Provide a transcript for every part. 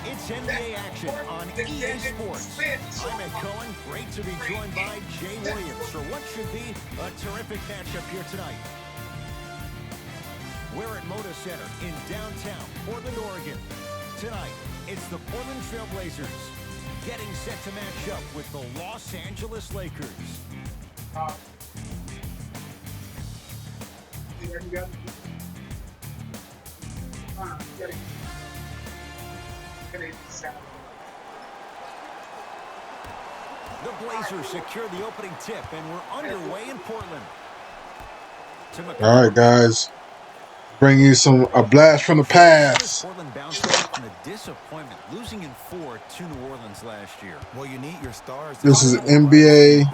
It's NBA action on EA Sports. I'm Ed Cohen. Great to be joined by Jay Williams for what should be a terrific matchup here tonight. We're at Moda Center in downtown Portland, Oregon. Tonight, it's the Portland Trail Blazers getting set to match up with the Los Angeles Lakers. The Blazers secure the opening tip, and we're underway in Portland. All right, guys. Bring you a blast from the past. Portland bounced back from the disappointment, losing in 4 to New Orleans last year. Well, you need your stars. This is NBA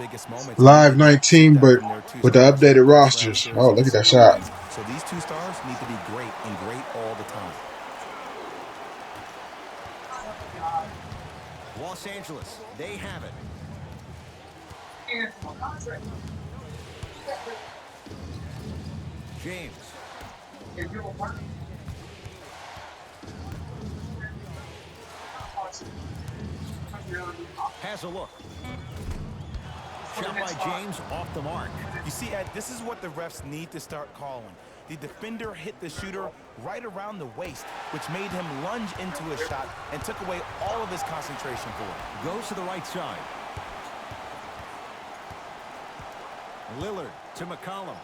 Live 19, but with the updated rosters. Oh, look at that shot. So these two stars need to be great and great all the time. Los Angeles, they have it. James. Has a look. Shot by James off the mark. You see, Ed, this is what the refs need to start calling. The defender hit the shooter right around the waist, which made him lunge into his shot and took away all of his concentration for it. Goes to the right side. Lillard to McCollum.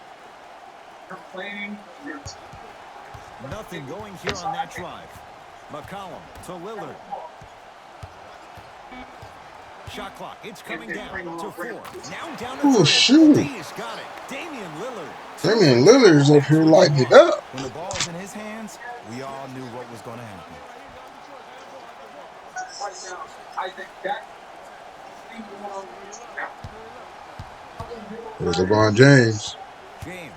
Nothing going here on that drive. McCollum to Lillard. Shot clock. It's coming down to 4. Now down to 3. Oh, shoot. He's got it. Damian Lillard. Damian Lillard's up here lighting it up. When the ball's in his hands, we all knew what was going to happen. There's LeBron James. James.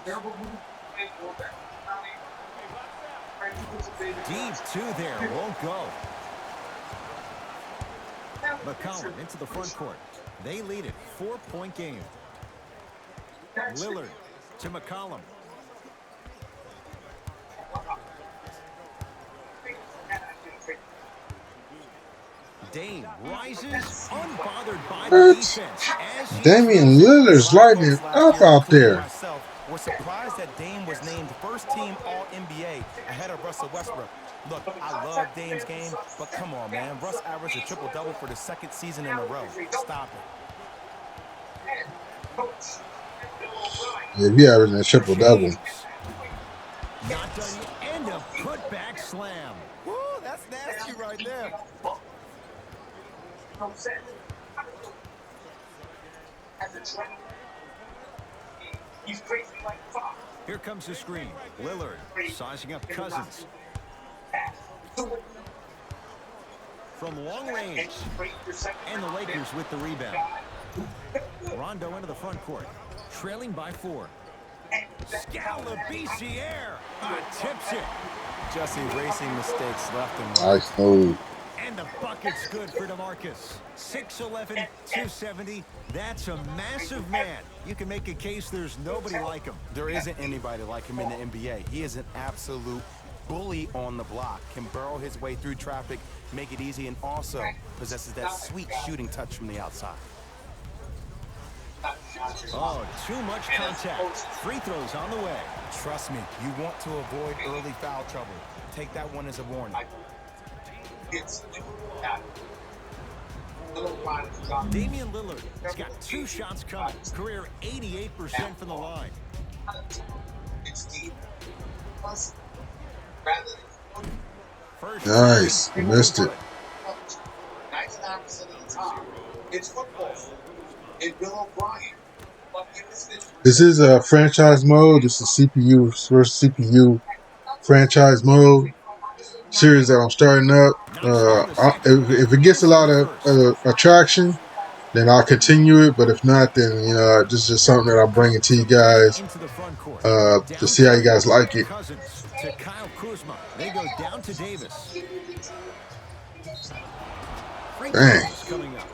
Deep 2 there. Won't go. McCollum into the front court. They lead it. 4-point game. Lillard to McCollum. Dame rises unbothered by the defense. Damian Lillard's lighting it up out there. We're surprised that Dame was named first-team All-NBA ahead of Russell Westbrook. Look, I love Dame's game, but come on, man. Russ averaged a triple-double for the 2nd season in a row. Stop it. Yeah, he averaging a triple-double. Not done yet. And a putback slam. Woo, that's nasty right there. Here comes the screen. Lillard sizing up Cousins. From long range. And the Lakers with the rebound. Rondo into the front court. Trailing by 4. Scalabiciere tips it. Just erasing mistakes left and right. Nice move. And the bucket's good for DeMarcus. 6'11", 270. That's a massive man. You can make a case there's nobody like him. There isn't anybody like him in the NBA. He is an absolute bully on the block. Can burrow his way through traffic, make it easy, and also possesses that sweet shooting touch from the outside. Oh, too much contact. Free throws on the way. Trust me, you want to avoid early foul trouble. Take that one as a warning. Damian Lillard has got 2 shots coming. Career 88% from the line. Nice. You missed it. 99% of the time, it's football. And Bill O'Brien. This is a franchise mode. This is CPU versus CPU franchise mode series that I'm starting up. If it gets a lot of attraction, then I'll continue it. But if not, then this is just something that I'm bringing to you guys to see how you guys like it. To Kyle Kuzma, they go down to Davis. Dang.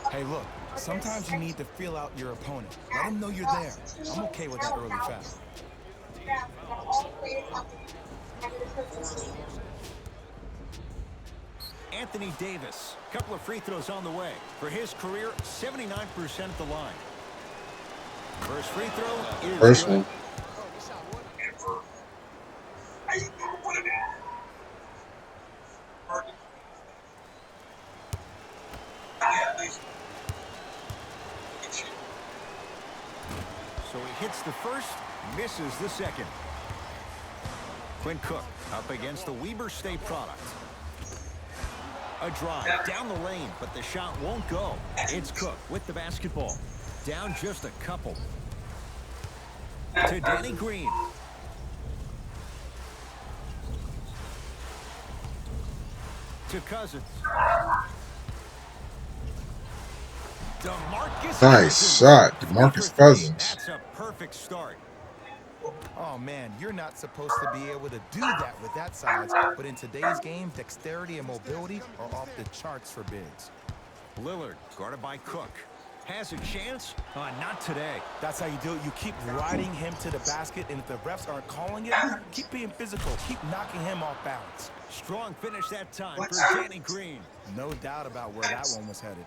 Hey, look. Sometimes you need to feel out your opponent. Let them know you're there. I'm okay with that early foul. Anthony Davis. Couple of free throws on the way. For his career, 79% at the line. First free throw is First good. one. So he hits the first, misses the second. Quinn Cook up against the Weber State product. A drive down the lane, but the shot won't go. It's Cook with the basketball. Down just a couple. To Danny Green. To Cousins. DeMarcus Nice Cousins. shot, 3 DeMarcus for 3. Cousins. That's a perfect start. Oh, man, you're not supposed to be able to do that with that size. But in today's game, dexterity and mobility are off the charts for bigs. Lillard, guarded by Cook. Has a chance? Not today. That's how you do it. You keep riding him to the basket, and if the refs aren't calling it, keep being physical. Keep knocking him off balance. Strong finish that time for Danny Green. No doubt about where that one was headed.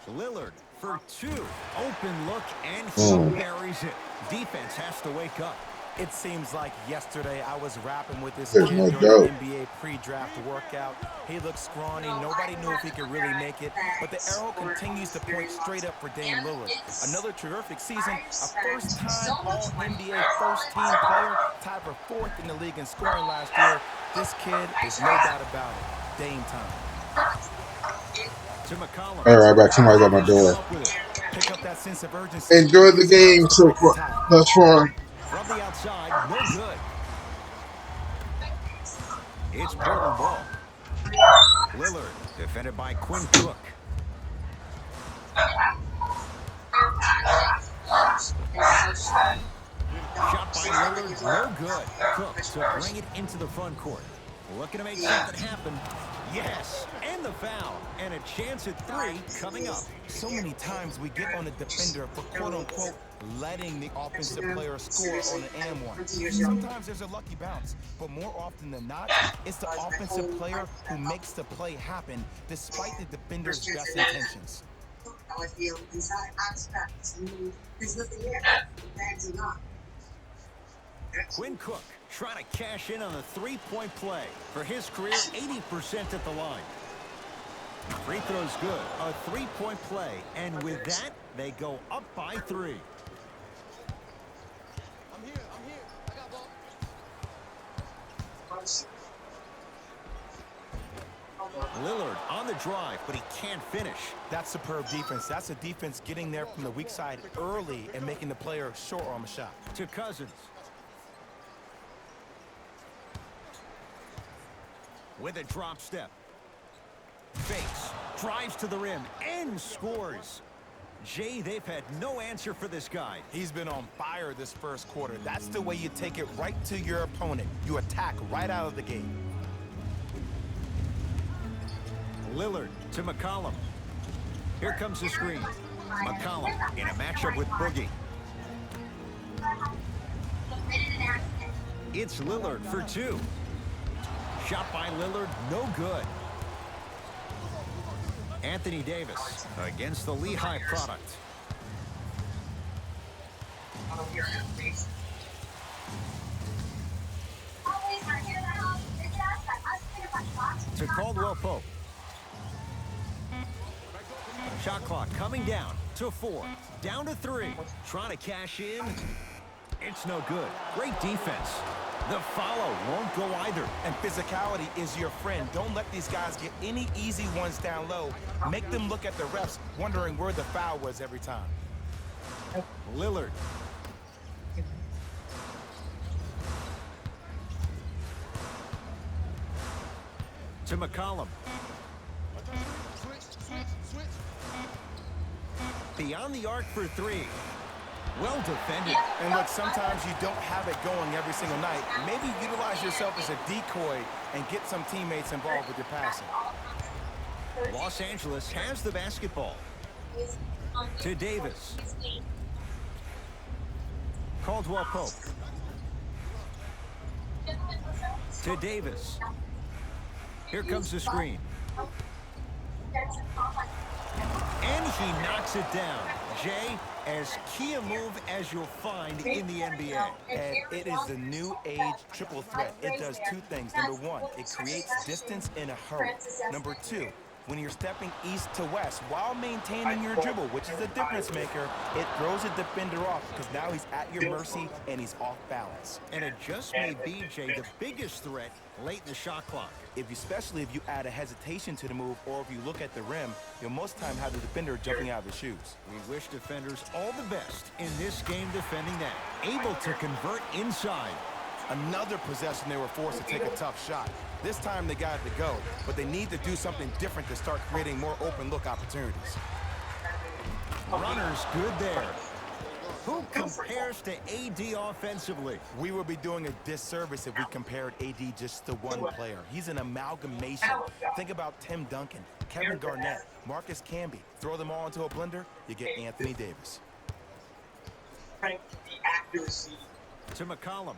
Lillard for 2. Open look, and he buries it. Defense has to wake up. It seems like yesterday I was rapping with this There's kid no during doubt. the NBA pre-draft workout. He looked scrawny. Nobody knew if he could really make it. But the arrow continues to point straight up for Damian Lilliard. Another terrific season. A first-time All-NBA first-team player. Tied for 4th in the league in scoring last year. This kid is no doubt about it. Dame time. To McCollum. All right, back. Somebody's at my door. Pick up that sense of urgency. Enjoy the game so far. Thus far. From the outside, no good. It's Portland ball. Lillard, defended by Quinn Cook. Shot by Lillard, no good. Cook to bring it into the front court. Looking to make something happen. Yes, and the foul. And a chance at 3 coming up. So many times we get on the defender for quote-unquote letting the offensive player score on an and one. Sometimes there's a lucky bounce, but more often than not, it's the offensive player who makes the play happen despite the defender's best intentions. How I feel inside. I expect. There's nothing there. Bags are not. Quinn Cook trying to cash in on the 3-point play. For his career, 80% at the line. Free throw's good. A 3-point play. And with that, they go up by 3. I'm here. I got ball. Lillard on the drive, but he can't finish. That's superb defense. That's a defense getting there from the weak side early and making the player short arm a shot. To Cousins. With a drop step. Fakes. Drives to the rim and scores. Jay, they've had no answer for this guy. He's been on fire this first quarter. That's the way you take it right to your opponent. You attack right out of the gate. Lillard to McCollum. Here comes the screen. McCollum in a matchup with Boogie. It's Lillard for 2. Shot by Lillard, no good. Anthony Davis against the Lehigh product. To Caldwell Pope. Shot clock coming down to 4. Down to 3. Trying to cash in. It's no good. Great defense. The follow won't go either. And physicality is your friend. Don't let these guys get any easy ones down low. Make them look at the refs, wondering where the foul was every time. Lillard. To McCollum. Switch. Beyond the arc for 3. Well defended. And look, sometimes you don't have it going every single night. Maybe utilize yourself as a decoy and get some teammates involved with your passing. Los Angeles has the basketball. To Davis. Caldwell Pope. To Davis. Here comes the screen. And he knocks it down. Jay, as key a move as you'll find in the NBA. And it is the new age triple threat. It does two things. Number one, it creates distance in a hurry. Number two, when you're stepping east to west while maintaining your dribble, which is a difference maker, it throws a defender off because now he's at your mercy and he's off balance. And it just may be, Jay, the biggest threat late in the shot clock. Especially if you add a hesitation to the move, or if you look at the rim, you'll most time have the defender jumping out of his shoes. We wish defenders all the best in this game defending that. Able to convert inside. Another possession they were forced to take a tough shot. This time they got it to go, but they need to do something different to start creating more open look opportunities. Runners good there. Who compares to AD offensively? We would be doing a disservice if we compared AD just to one player. He's an amalgamation. Think about Tim Duncan, Kevin Garnett, Marcus Camby. Throw them all into a blender, you get Anthony Davis. The accuracy. To McCollum.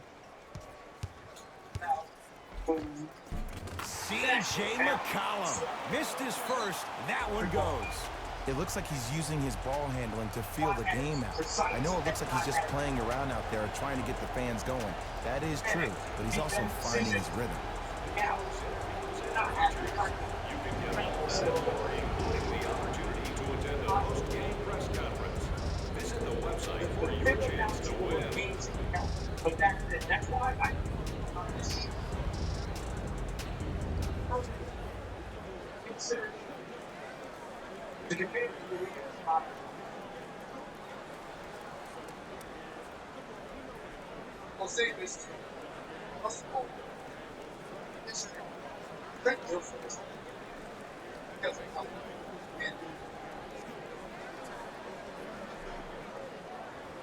C.J. McCollum. Missed his first. That one goes. It looks like he's using his ball handling to feel the game out. I know it looks like he's just playing around out there trying to get the fans going. That is true, but he's also finding his rhythm. Visit the website for your chance to win. But that's why I consider the debate. I'll say this. First of all, this is great deal for this. Because and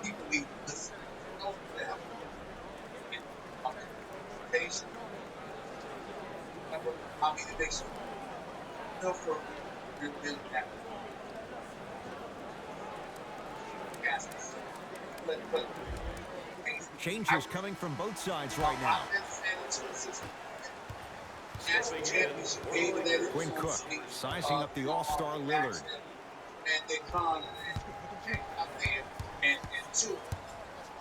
people need this. Know them. Patient. I'll be the next one. No for your building that. Changes coming from both sides right now. Quinn Cook sizing up the all-star Lillard. And they come and two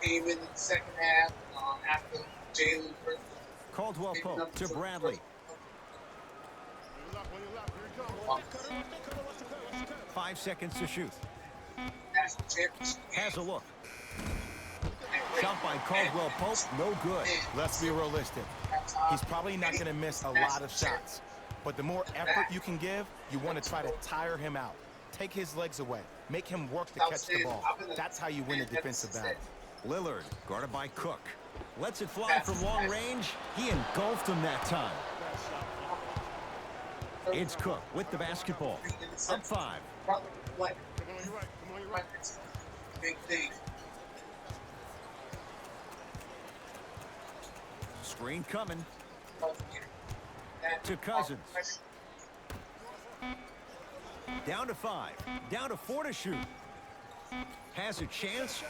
came in the second half after Jalen. Caldwell Pope to Bradley. 5 seconds to shoot. Has a look. Shot by Caldwell Pope, no good. Let's be realistic. He's probably not going to miss a lot of shots. But the more effort you can give, you want to try to tire him out. Take his legs away. Make him work to catch the ball. That's how you win a defensive battle. Lillard, guarded by Cook. Lets it fly from long range. He engulfed him that time. It's Cook with the basketball. Up 5. Big thing. Screen coming. To Cousins. Down to 5. Down to 4 to shoot. Has a chance.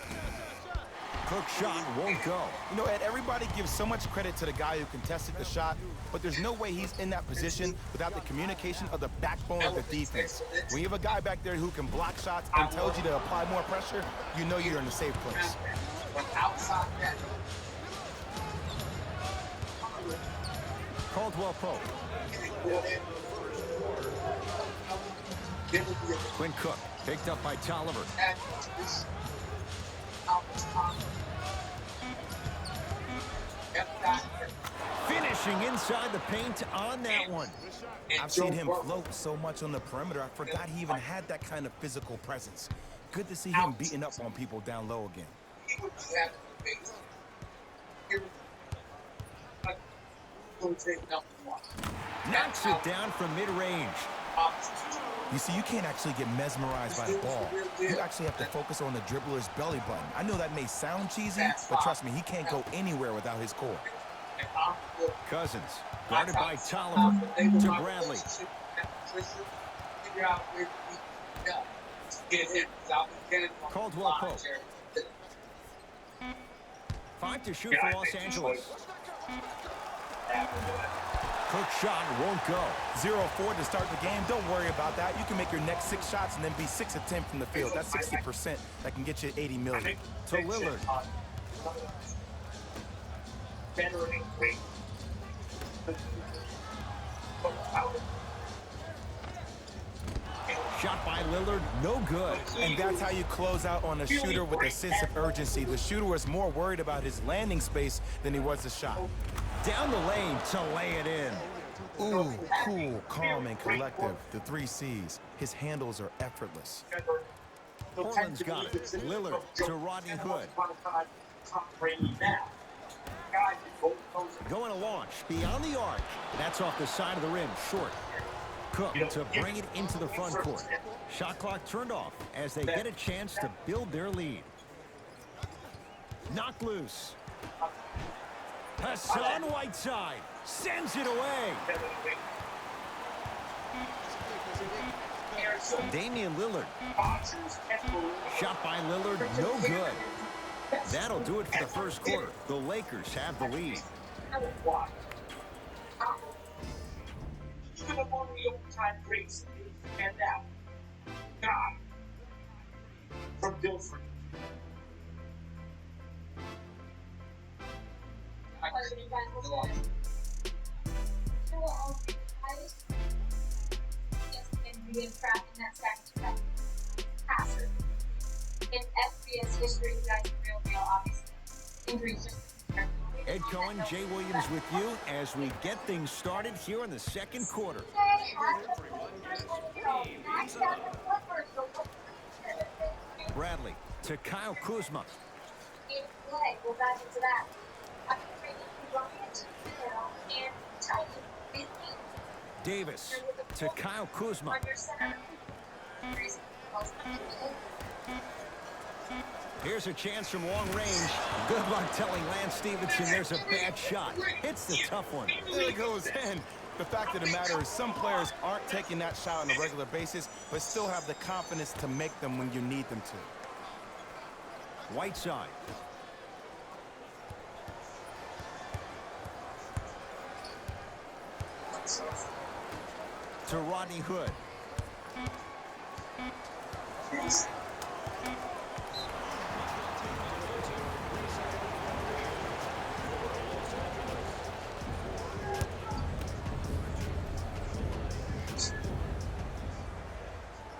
Cook's shot won't go. You know, Ed, everybody gives so much credit to the guy who contested the shot, but there's no way he's in that position without the communication of the backbone of the defense. When you have a guy back there who can block shots and tells you to apply more pressure, you know you're in a safe place. Caldwell Pope. Quinn Cook picked up by Tolliver. Finishing inside the paint on that one. I've seen him float so much on the perimeter, I forgot he even had that kind of physical presence. Good to see him beating up on people down low again. Knocks it down from mid-range. You see, you can't actually get mesmerized by the ball. You actually have to focus on the dribbler's belly button. I know that may sound cheesy, but trust me, he can't go anywhere without his core. Cousins, guarded by Tolliver, to Bradley. Caldwell Pope. 5 to shoot for Los Angeles. Cook shot won't go. 0-4 to start the game. Don't worry about that. You can make your next 6 shots and then be 6 of 10 from the field. That's 60%. That can get you 80 million. To Lillard. Shot by Lillard, no good. And that's how you close out on a shooter with a sense of urgency. The shooter was more worried about his landing space than he was the shot. Down the lane to lay it in. Ooh, cool, calm, and collective. The 3 C's. His handles are effortless. Portland's got it. Lillard to Rodney Hood. Going to launch beyond the arc. That's off the side of the rim, short. Cook to bring it into the front court. Shot clock turned off as they get a chance to build their lead. Knocked loose. Hassan Whiteside sends it away. Damian Lillard. Shot by Lillard, no good. That'll do it for the first quarter. The Lakers have the lead. Even among the overtime breaks, and that God from Guilford. In FBS history, you guys are real deal, obviously. Injuries just. Ed Cohen, Jay Williams with you as we get things started here in the second quarter. Bradley to Kyle Kuzma. We'll dive into that. Davis to Kyle Kuzma. Here's a chance from long range. Good luck telling Lance Stevenson there's a bad shot. It's the tough one. There it goes in. The fact of the matter is some players aren't taking that shot on a regular basis, but still have the confidence to make them when you need them to. Whiteside. To Rodney Hood.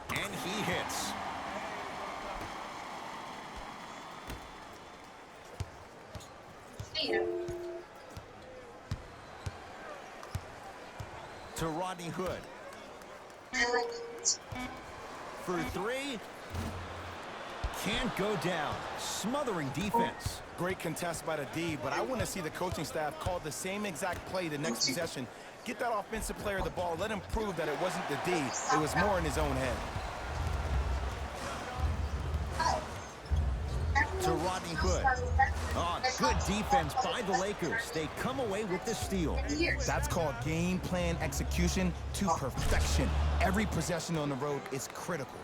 And he hits. To Rodney Hood. For 3. Can't go down. Smothering defense. Great contest by the D, but I want to see the coaching staff call the same exact play the next possession. Get that offensive player the ball. Let him prove that it wasn't the D. It was more in his own head. To Rodney Hood. Oh, good defense by the Lakers. They come away with the steal. That's called game plan execution to perfection. Every possession on the road is critical.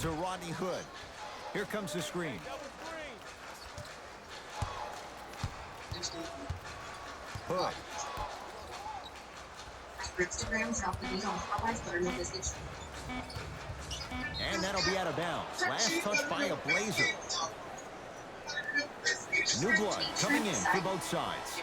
To Rodney Hood. Here comes the screen. Hood. And that'll be out of bounds. Last touch by a Blazer. New blood coming in for both sides.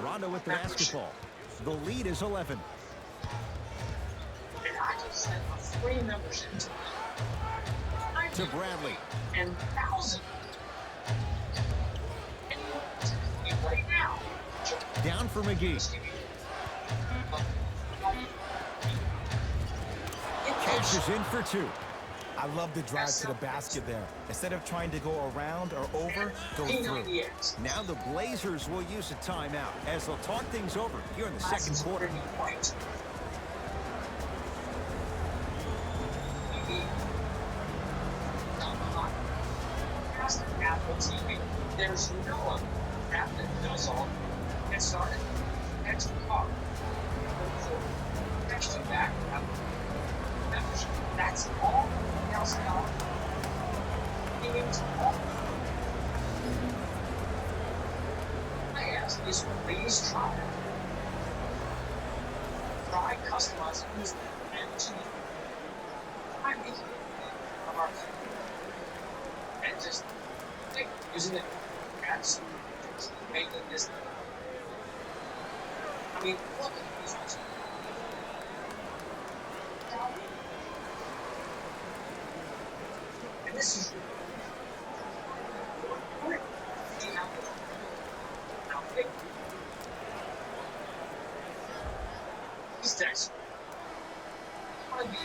Rondo with the basketball. The lead is 11. To Bradley. Down for McGee. Cashes in for 2. I love the drive to the basket there. Instead of trying to go around or over, go through. Now the Blazers will use a timeout as they'll talk things over here in the second quarter. national TV. There's no one that does all. Get started. Next car. Next to back. Membership. That's all else now. Means all. I ask is please try it. Try customizing using and to try making it of our and just think using it as making this. I mean, look at these ones. And this is see how big these decks want to be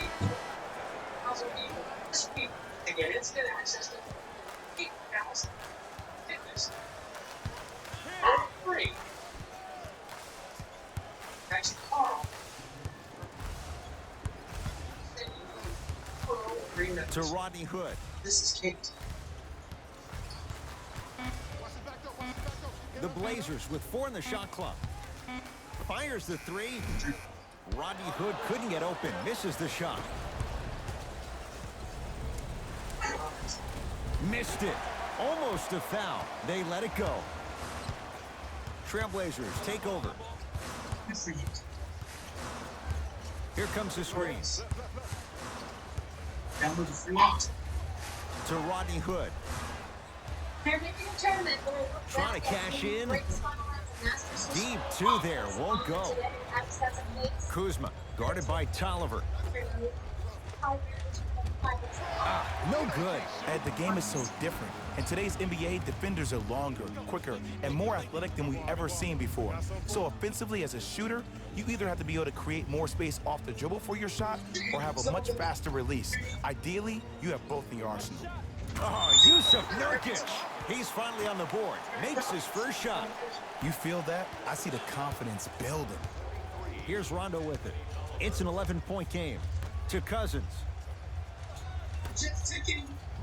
puzzle people this week to get instant access to 8,000 fitness for free. Text Carl. To Rodney Hood. This is Kate. The Blazers with 4 in the shot clock. Fires the 3. Rodney Hood couldn't get open. Misses the shot. Missed it. Almost a foul. They let it go. Trailblazers take over. Good for you. Here comes the screen. Download the free app. To Rodney Hood. They're making a tournament where Trying to cash in. Deep 2 there. Won't go. Kuzma guarded by Tolliver. No good. And the game is so different. In today's NBA, defenders are longer, quicker, and more athletic than we've ever seen before. So offensively, as a shooter, you either have to be able to create more space off the dribble for your shot or have a much faster release. Ideally, you have both in your arsenal. Oh, Yusuf Nurkic. He's finally on the board. Makes his first shot. You feel that? I see the confidence building. Here's Rondo with it. It's an 11-point game. To Cousins.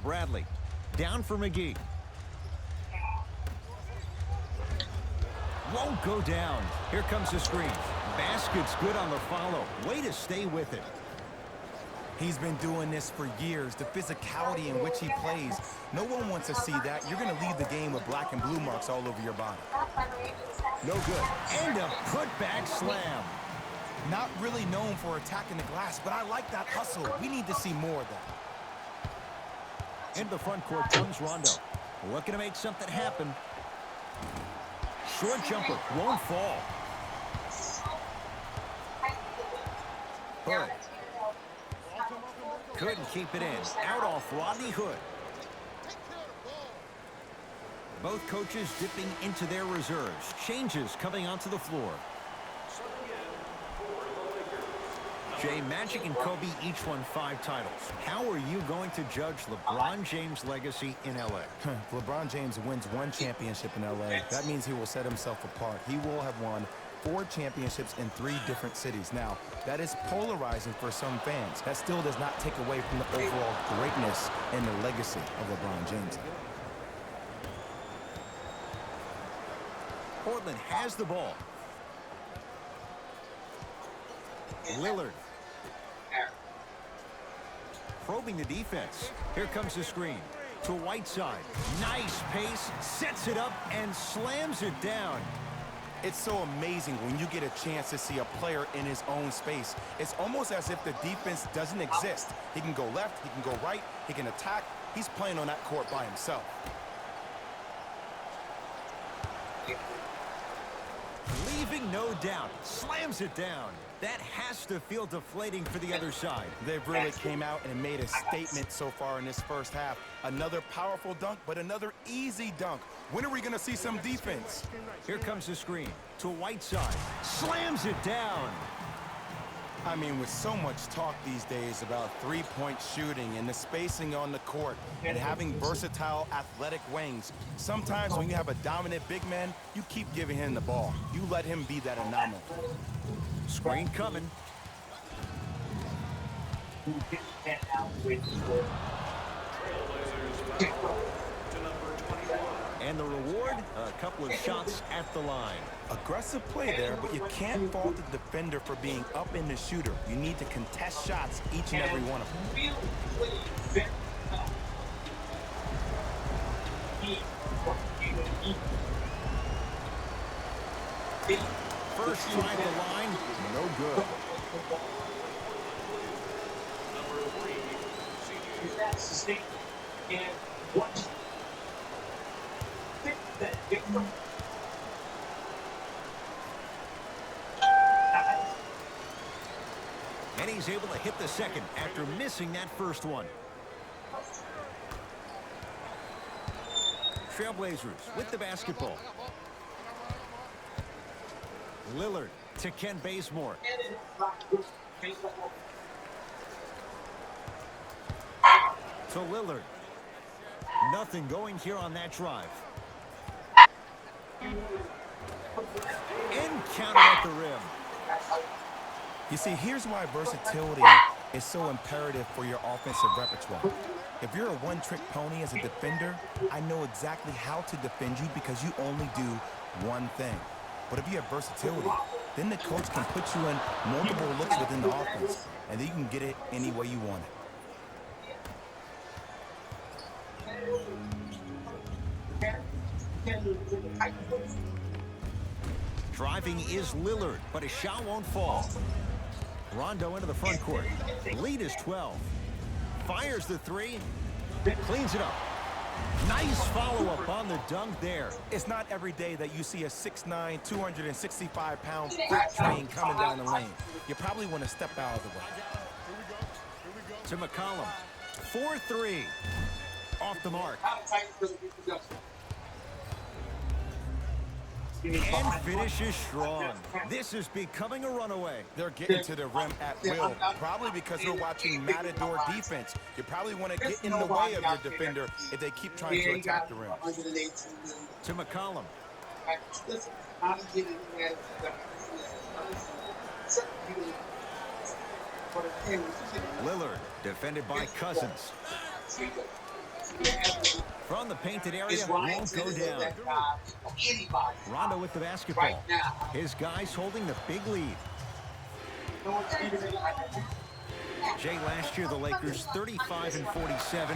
Bradley. Down for McGee. Won't go down. Here comes the screen. Basket's good on the follow. Way to stay with it. He's been doing this for years, the physicality in which he plays. No one wants to see that. You're going to leave the game with black and blue marks all over your body. No good. And a putback slam. Not really known for attacking the glass, but I like that hustle. We need to see more of that. Into the front court comes Rondo. Looking to make something happen. Short jumper. Won't fall. Hood. Couldn't keep it in. Out off Rodney Hood. Both coaches dipping into their reserves. Changes coming onto the floor. Jay, Magic and Kobe each won 5 titles. How are you going to judge LeBron James' legacy in L.A.? LeBron James wins 1 championship in L.A. That means he will set himself apart. He will have won 4 championships in 3 different cities. Now, that is polarizing for some fans. That still does not take away from the overall greatness and the legacy of LeBron James. Portland has the ball. Lillard. Probing the defense. Here comes the screen. To Whiteside. Nice pace. Sets it up and slams it down. It's so amazing when you get a chance to see a player in his own space. It's almost as if the defense doesn't exist. He can go left, he can go right, he can attack. He's playing on that court by himself. Leaving no doubt. Slams it down. That has to feel deflating for the other side. They've really came out and made a statement so far in this first half. Another powerful dunk, but another easy dunk. When are we going to see some defense? Here comes the screen. To Whiteside. Slams it down. I mean, with so much talk these days about three-point shooting and the spacing on the court and having versatile athletic wings, sometimes when you have a dominant big man, you keep giving him the ball. You let him be that anomaly. Screen coming. Trailblazers foul to number 23. And the reward, a couple of shots at the line. Aggressive play there, but you can't fault the defender for being up in the shooter. You need to contest shots, each and every one of them. Really played very well. First try at the line, no good. Number 3, CJ. That's sustain and what that victim. And he's able to hit the second after missing that first one. Trailblazers with the basketball. Lillard to Ken Bazemore. To Lillard. Nothing going here on that drive. Encounter at the rim. You see, here's why versatility is so imperative for your offensive repertoire. If you're a one-trick pony as a defender, I know exactly how to defend you because you only do one thing. But if you have versatility, then the coach can put you in multiple looks within the offense, and then you can get it any way you want it. Driving is Lillard, but his shot won't fall. Rondo into the front court. Lead is 12. Fires the three. Cleans it up. Nice follow-up on the dunk there. It's not every day that you see a 6'9", 265-pound freight train coming down the lane. You probably want to step out of the way. To McCollum. 4-3. Off the mark. And finishes strong. This is becoming a runaway. They're getting to the rim at will, probably because they're watching Matador defense. You probably want to get in the way of your defender if they keep trying to attack the rim. To McCollum. Lillard, defended by Cousins. From the painted area, won't go down. Rondo with the basketball. His guys holding the big lead. Jay, last year the Lakers 35-47.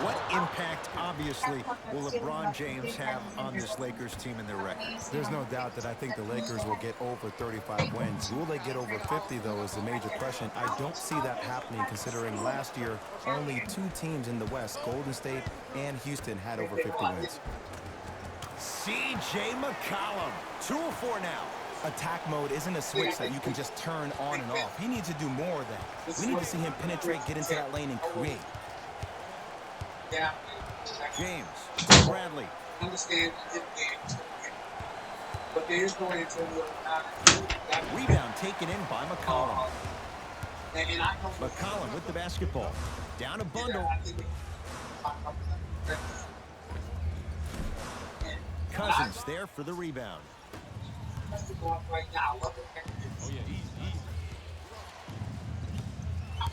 What impact, obviously, will LeBron James have on this Lakers team and their record? There's no doubt that I think the Lakers will get over 35 wins. Will they get over 50, though, is the major question. I don't see that happening, considering last year only two teams in the West, Golden State and Houston, had over 50 wins. C.J. McCollum, 2 of 4 now. Attack mode isn't a switch that you can just turn on and off. He needs to do more of that. We need to see him penetrate, get into that lane, and create. James, Bradley. Understand but there is going into Rebound taken in by McCollum. McCollum with the basketball. Down a bundle. Cousins there for the rebound. Right now. Oh, yeah,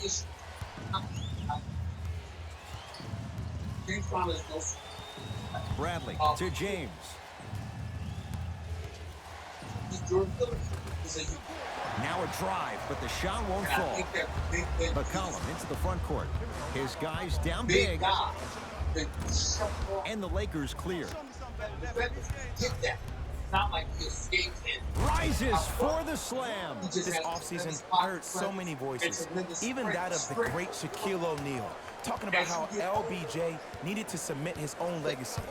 easy. Bradley to James. Now a drive, but the shot won't fall. McCollum into the front court. His guys down big. And the Lakers clear. Not like he escaped it. Rises for the slam. This offseason, I heard so many voices, even that of the great Shaquille O'Neal, talking about how LBJ needed to cement his own legacy.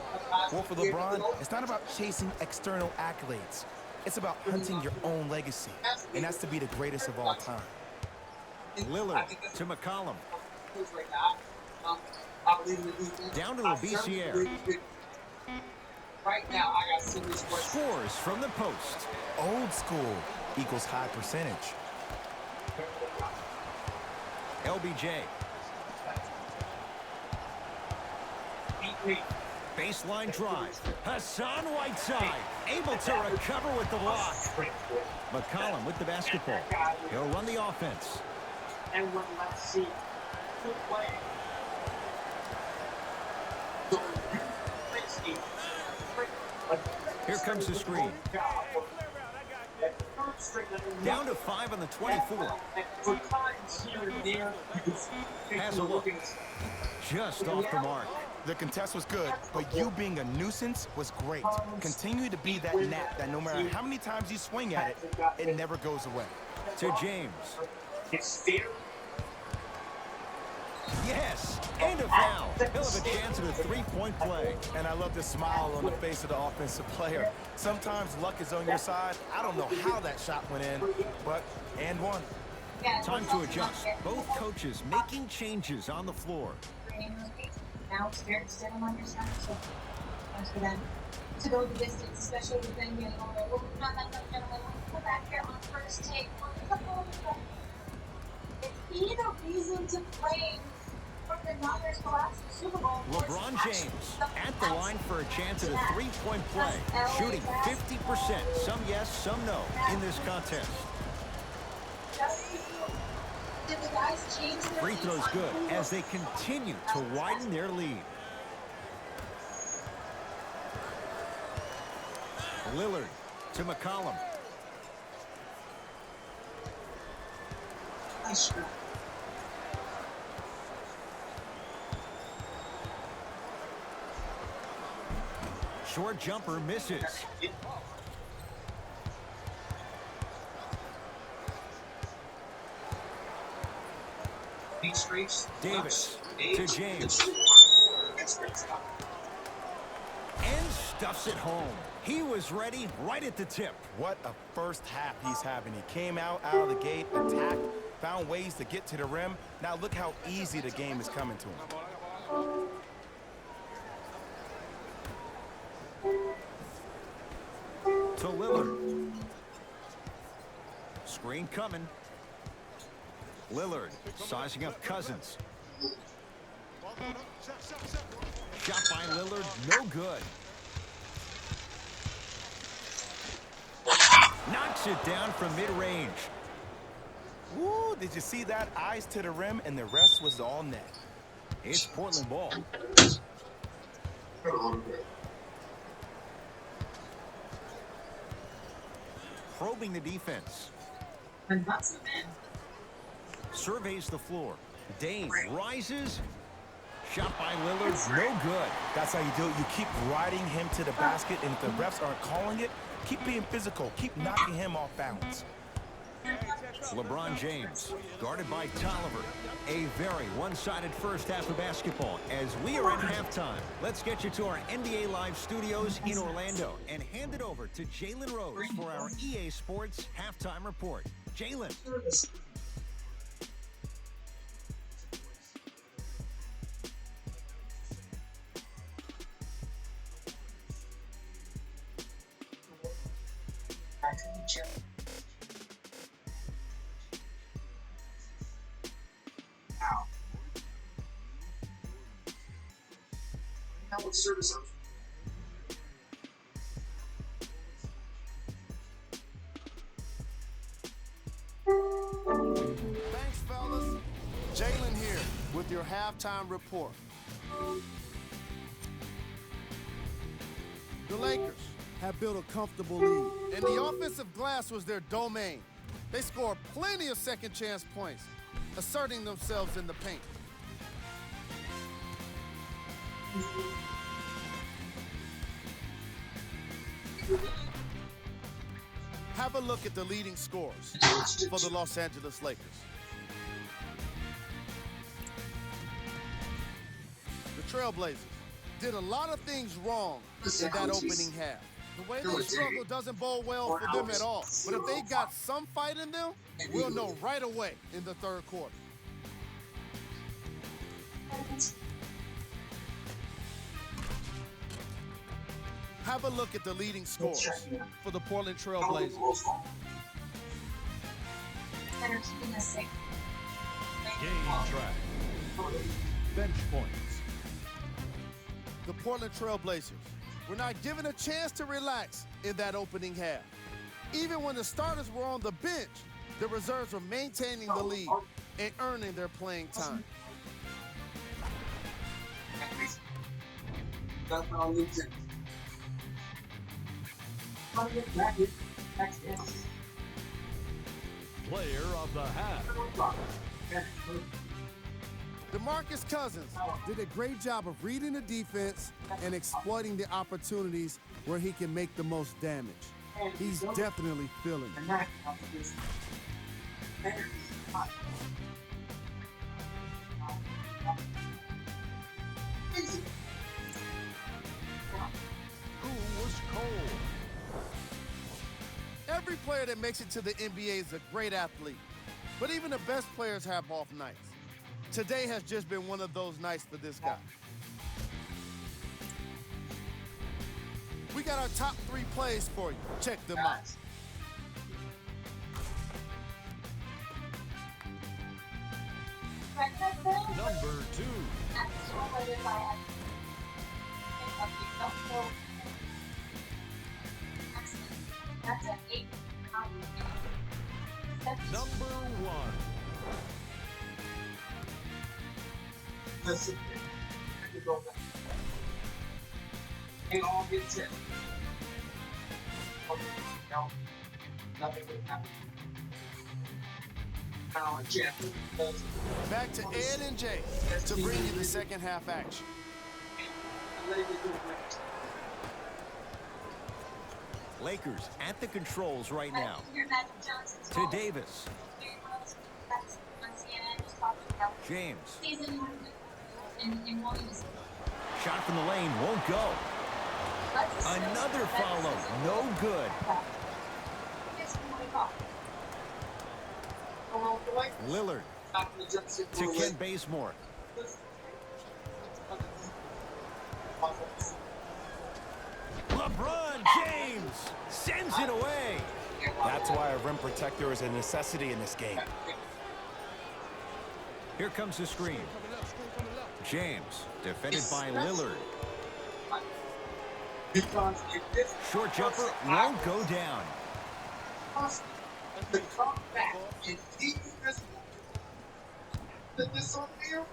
Well, for LeBron, it's not about chasing external accolades. It's about hunting your own legacy, and that's to be the greatest of all time. Lillard to McCollum. Down to Labissiere. Right now, I got serious questions. Scores from the post. Old school equals high percentage. LBJ. Baseline drive. Hassan Whiteside able to recover with the block. McCollum with the basketball. He'll run the offense. And when let's see good play. So, Here comes the screen. Down to 5 on the 24. Has a look. Just off the mark. The contest was good, but you being a nuisance was great. Continue to be that gnat that no matter how many times you swing at it, it never goes away. To James. Yes, and a foul. He'll have a chance at a three-point play. And I love the smile on the face of the offensive player. Sometimes luck is on your side. I don't know how that shot went in, but and one. Time to adjust. Both coaches making changes on the floor. Now it's fair to sit them on your side, so thanks for them. To go the distance, especially with them getting older. Well, not that much, gentlemen. We're back here on first take. Is he the reason to play for the Niners collapse the Super Bowl? LeBron James at the line for a chance at a three-point play. Shooting 50%. Some yes, some no in this contest. Did the guys change their Free throw's good as they continue to widen their lead. Lillard to McCollum. Nice shot. Short jumper misses. Davis to James. And stuffs it home. He was ready right at the tip. What a first half he's having. He came out of the gate, attacked, found ways to get to the rim. Now look how easy the game is coming to him. To Lillard. Screen coming. Lillard sizing up Cousins. Shot by Lillard, no good. Knocks it down from mid-range. Woo, did you see that? Eyes to the rim, and the rest was all net. It's Portland ball. Probing the defense. And that's the man. Surveys the floor. Dame rises. Shot by Lillard, no good. That's how you do it. You keep riding him to the basket, and if the refs aren't calling it, keep being physical. Keep knocking him off balance. LeBron James, guarded by Tolliver. A very one-sided first half of basketball as we are at halftime. Let's get you to our NBA Live studios in Orlando and hand it over to Jalen Rose for our EA Sports halftime report. Jalen. Service Thanks, fellas. Jalen here with your halftime report. The Lakers have built a comfortable lead, and the offensive glass was their domain. They scored plenty of second chance points, asserting themselves in the paint. Have a look at the leading scorers for the Los Angeles Lakers. The Trailblazers did a lot of things wrong in that opening half. The way they struggle doesn't bode well for them at all. But if they got some fight in them, we'll know right away in the third quarter. Have a look at the leading scorers for the Portland Trailblazers. That are keeping us safe. Game track. Bench points. The Portland Trailblazers were not given a chance to relax in that opening half. Even when the starters were on the bench, the reserves were maintaining the lead and earning their playing time. Player of the half. DeMarcus Cousins did a great job of reading the defense and exploiting the opportunities where he can make the most damage. He's definitely feeling it. Who was cold? Every player that makes it to the NBA is a great athlete, but even the best players have off nights. Today has just been one of those nights for this guy. We got our top 3 plays for you. Check them out. Number 2. That's an 8. Number 1. Listen, I can go back. And all get tipped. No, nothing would happen. Now a champion does it. Back to Ed and Jay to bring you the second half action. I'm letting you do it. Lakers at the controls right now. To Davis. James. Shot from the lane won't go. Another follow. No good. Lillard to Ken Bazemore. LeBron James sends it away. That's why a rim protector is a necessity in this game. Here comes the screen. James defended by Lillard. Short jumper won't go down. The comeback in defense. This on here,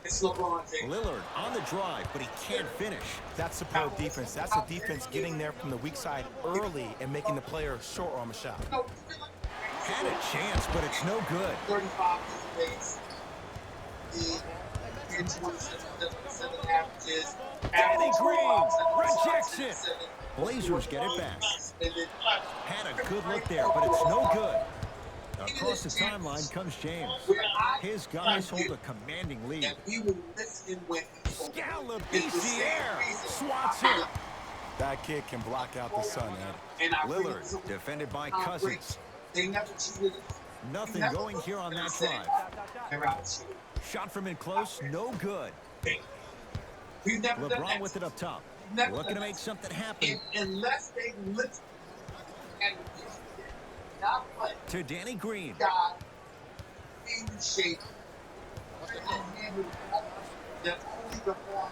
it's LeBron James. Lillard on the drive, but he can't finish. That's superb defense. That's a defense getting there from the weak side early and making the player short arm a shot. Had a chance, but it's no good. 35 days. The 27 averages. Danny Green rejects it. Blazers get it back. Had a good look there, but it's no good. Across the timeline comes James. His guys hold a commanding lead. Scalabiciere swats it. That kid can block out the sun, Ed. Lillard defended by Cousins. Nothing going here on that drive. Shot from in close, no good. LeBron with it up top. Looking to make something happen. Unless they lift and not play. To Danny Green. God in shape. That only the form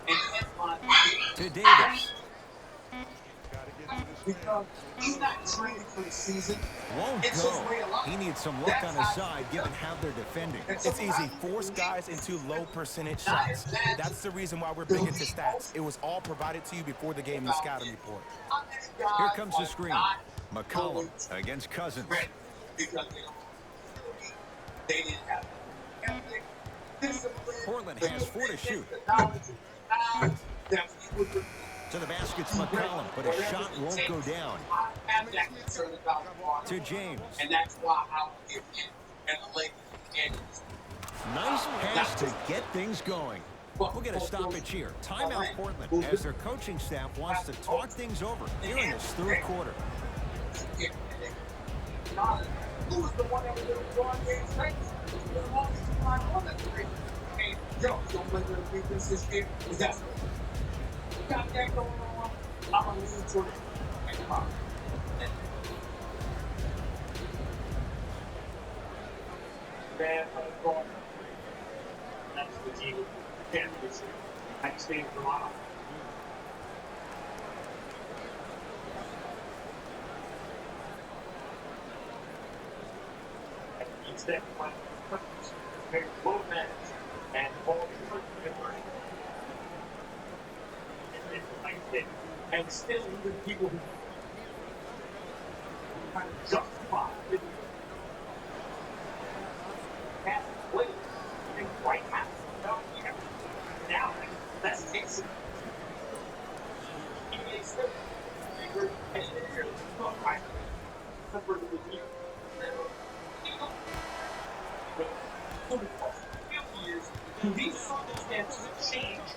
and headline. To Davis. Because he's not training for the season. Won't go. He needs some luck on his side given how they're defending. It's easy. Force guys into low percentage shots. That's the reason why we're big into stats. It was all provided to you before the game in the scouting report. Here comes the screen. McCollum against Cousins. Because they didn't have it. Portland has 4 to shoot. To the basket's McCollum, but a shot won't go down. To James. And that's why I'll give him and the Lakers. Nice pass to get things going. We'll get a stoppage here. Timeout Portland as their coaching staff wants to talk things over here in this third quarter. Who was the one that was LeBron James face? The longest time on that three. Hey, yo, don't let the defense here. Is that you got that going on? I'm gonna lean toward it. Hey, come on. Man, I'm going. That's the team. Can't be seen. I can stay in Toronto. Instead, my purpose is both ends and all the learning. And still, even people who trying to justify it. That's way right now. Now, that's Nixon. He makes them. These circumstances change.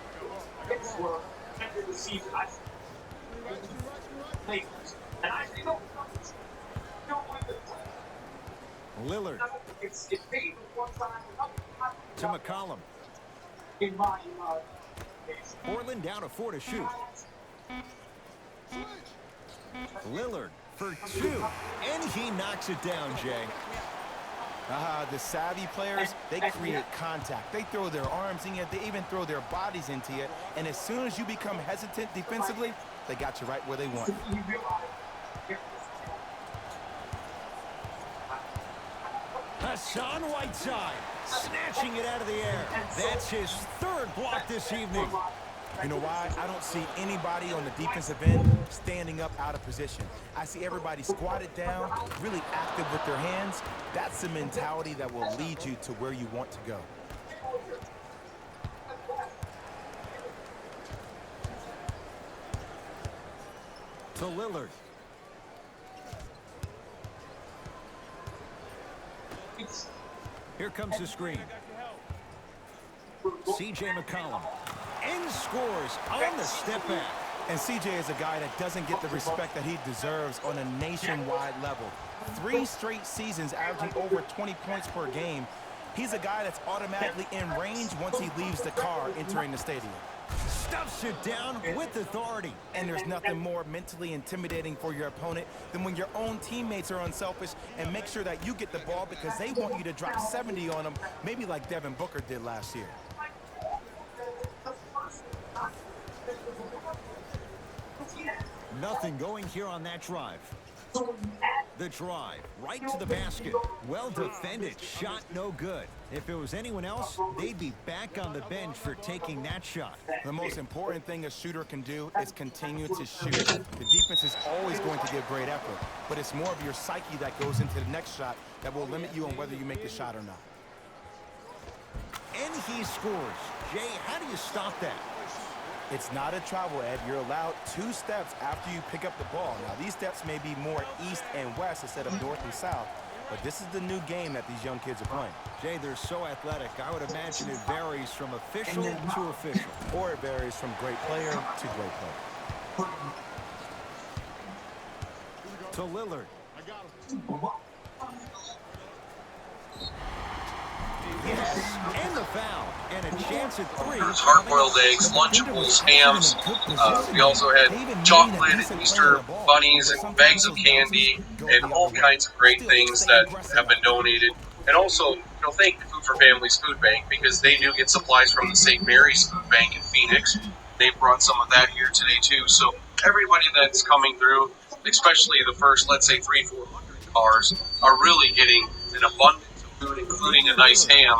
It's where after the season, I and I think Lillard it's paid one time to McCollum. in my case. Portland down to 4 to shoot. Lillard for 2, and he knocks it down, Jay. The savvy players, they create contact. They throw their arms in you. They even throw their bodies into you. And as soon as you become hesitant defensively, they got you right where they want. Hassan Whiteside snatching it out of the air. That's his 3rd block this evening. You know why? I don't see anybody on the defensive end standing up out of position. I see everybody squatted down, really active with their hands. That's the mentality that will lead you to where you want to go. To Lillard. Here comes the screen. C.J. McCollum. And scores on the step back. And CJ is a guy that doesn't get the respect that he deserves on a nationwide level. 3 straight seasons averaging over 20 points per game. He's a guy that's automatically in range once he leaves the car entering the stadium. Stuffs it down with authority. And there's nothing more mentally intimidating for your opponent than when your own teammates are unselfish and make sure that you get the ball because they want you to drop 70 on them, maybe like Devin Booker did last year. Nothing going here on that drive. The drive right to the basket. Well defended. Shot no good. If it was anyone else, they'd be back on the bench for taking that shot. The most important thing a shooter can do is continue to shoot. The defense is always going to give great effort, but it's more of your psyche that goes into the next shot that will limit you on whether you make the shot or not. And he scores. Jay, how do you stop that? It's not a travel, Ed. You're allowed 2 steps after you pick up the ball. Now, these steps may be more east and west instead of north and south, but this is the new game that these young kids are playing. Jay, they're so athletic. I would imagine it varies from official to official. Or it varies from great player to great player. To Lillard. Yes, and the foul, and a chance at 3. There's hard-boiled eggs, Lunchables, hams. We also had chocolate and Easter bunnies and bags of candy and all kinds of great things that have been donated. And also, thank the Food for Families Food Bank because they do get supplies from the St. Mary's Food Bank in Phoenix. They brought some of that here today too. So everybody that's coming through, especially the first, let's say 300-400 cars, are really getting an abundance of food, including a nice ham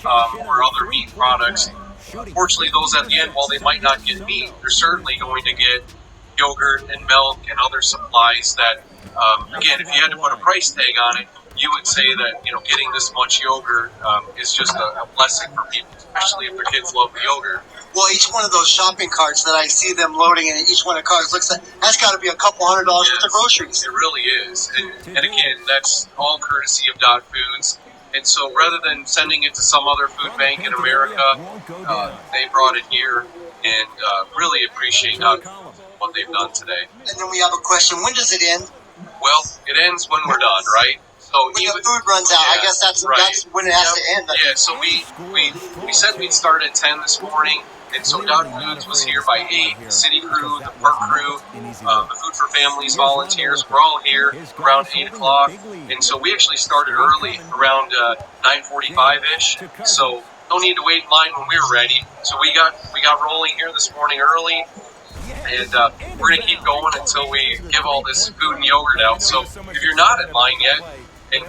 or other meat products. Unfortunately, those at the end, while they might not get meat, they're certainly going to get yogurt and milk and other supplies that, again, if you had to put a price tag on it, you would say that, getting this much yogurt is just a blessing for people, especially if their kids love the yogurt. Well, each one of those shopping carts that I see them loading in, each one of the cars looks like that's got to be a couple $100 worth of groceries. It really is. And again, that's all courtesy of Dot Foods. And so rather than sending it to some other food bank in America, they brought it here and really appreciate what they've done today. And then we have a question. When does it end? Well, it ends when we're done, right? So when the food runs out, I guess that's when it has to end. Yeah, so we said we'd start at 10 this morning. And so Dot Foods was here by 8, the city crew, the park crew, the Food for Families volunteers, we're all here around 8 o'clock. And so we actually started early, around 9:45-ish. So no need to wait in line when we're ready. So we got rolling here this morning early. And we're going to keep going until we give all this food and yogurt out. So if you're not in line yet, and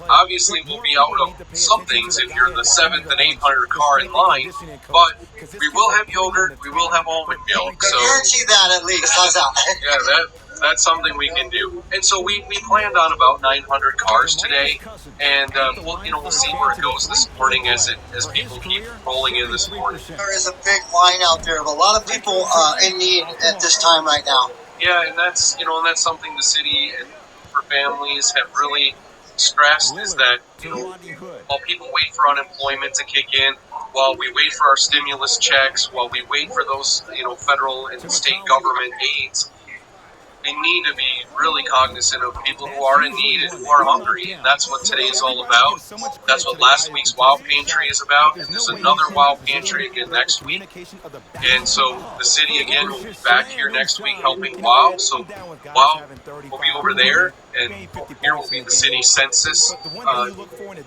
obviously we'll be out of some things if you're the 7th and 800 car in line, but we will have yogurt, we will have almond milk. So guarantee that at least. How's that? Yeah, that's something we can do. And so we planned on about 900 cars today, and we'll see where it goes this morning as people keep rolling in this morning. There is a big line out there of a lot of people in need at this time right now. Yeah, and that's something the city and for families have really stressed is that while people wait for unemployment to kick in, while we wait for our stimulus checks, while we wait for those federal and state government aids, we need to be really cognizant of people who are in need and who are hungry, and that's what today is all about. That's what last week's Wow Pantry is about, and there's another Wow Pantry again next week. And so the city again will be back here next week helping Wow. So Wow will be over there, and over here will be the city census,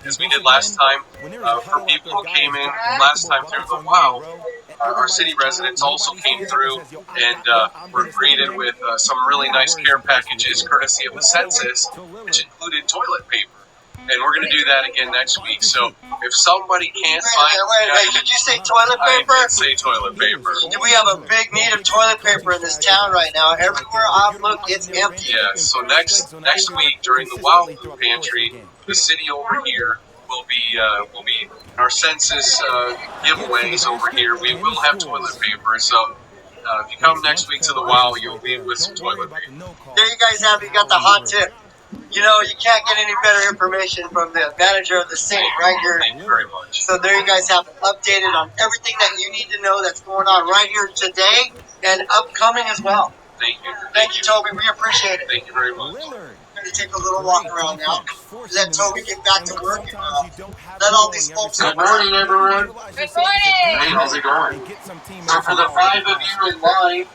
as we did last time. For people who came in last time through the Wow, our city residents also came through and were greeted with some really nice care packages courtesy of the census, which included toilet paper. And we're going to do that again next week. So if somebody can't find... Wait, did you say toilet paper? I did say toilet paper. We have a big need of toilet paper in this town right now. Everywhere I look, it's empty. Yeah, so next week during the Wow Food Pantry, the city over here will be our census giveaways over here. We will have toilet paper, so if you come next week to the Wow, you'll be with some toilet paper. There you guys have it. You got the hot tip. You know, you can't get any better information from the manager of the city right here. Thank you very much. So there you guys have it updated on everything that you need to know that's going on right here today and upcoming as well. Thank you. Thank you, Toby. We appreciate it. Thank you very much. We're going to take a little walk around now. Let Toby get back to work and let all these folks... Good morning, everyone. Good morning. Hey, how's it going? So for the 5 of you in line,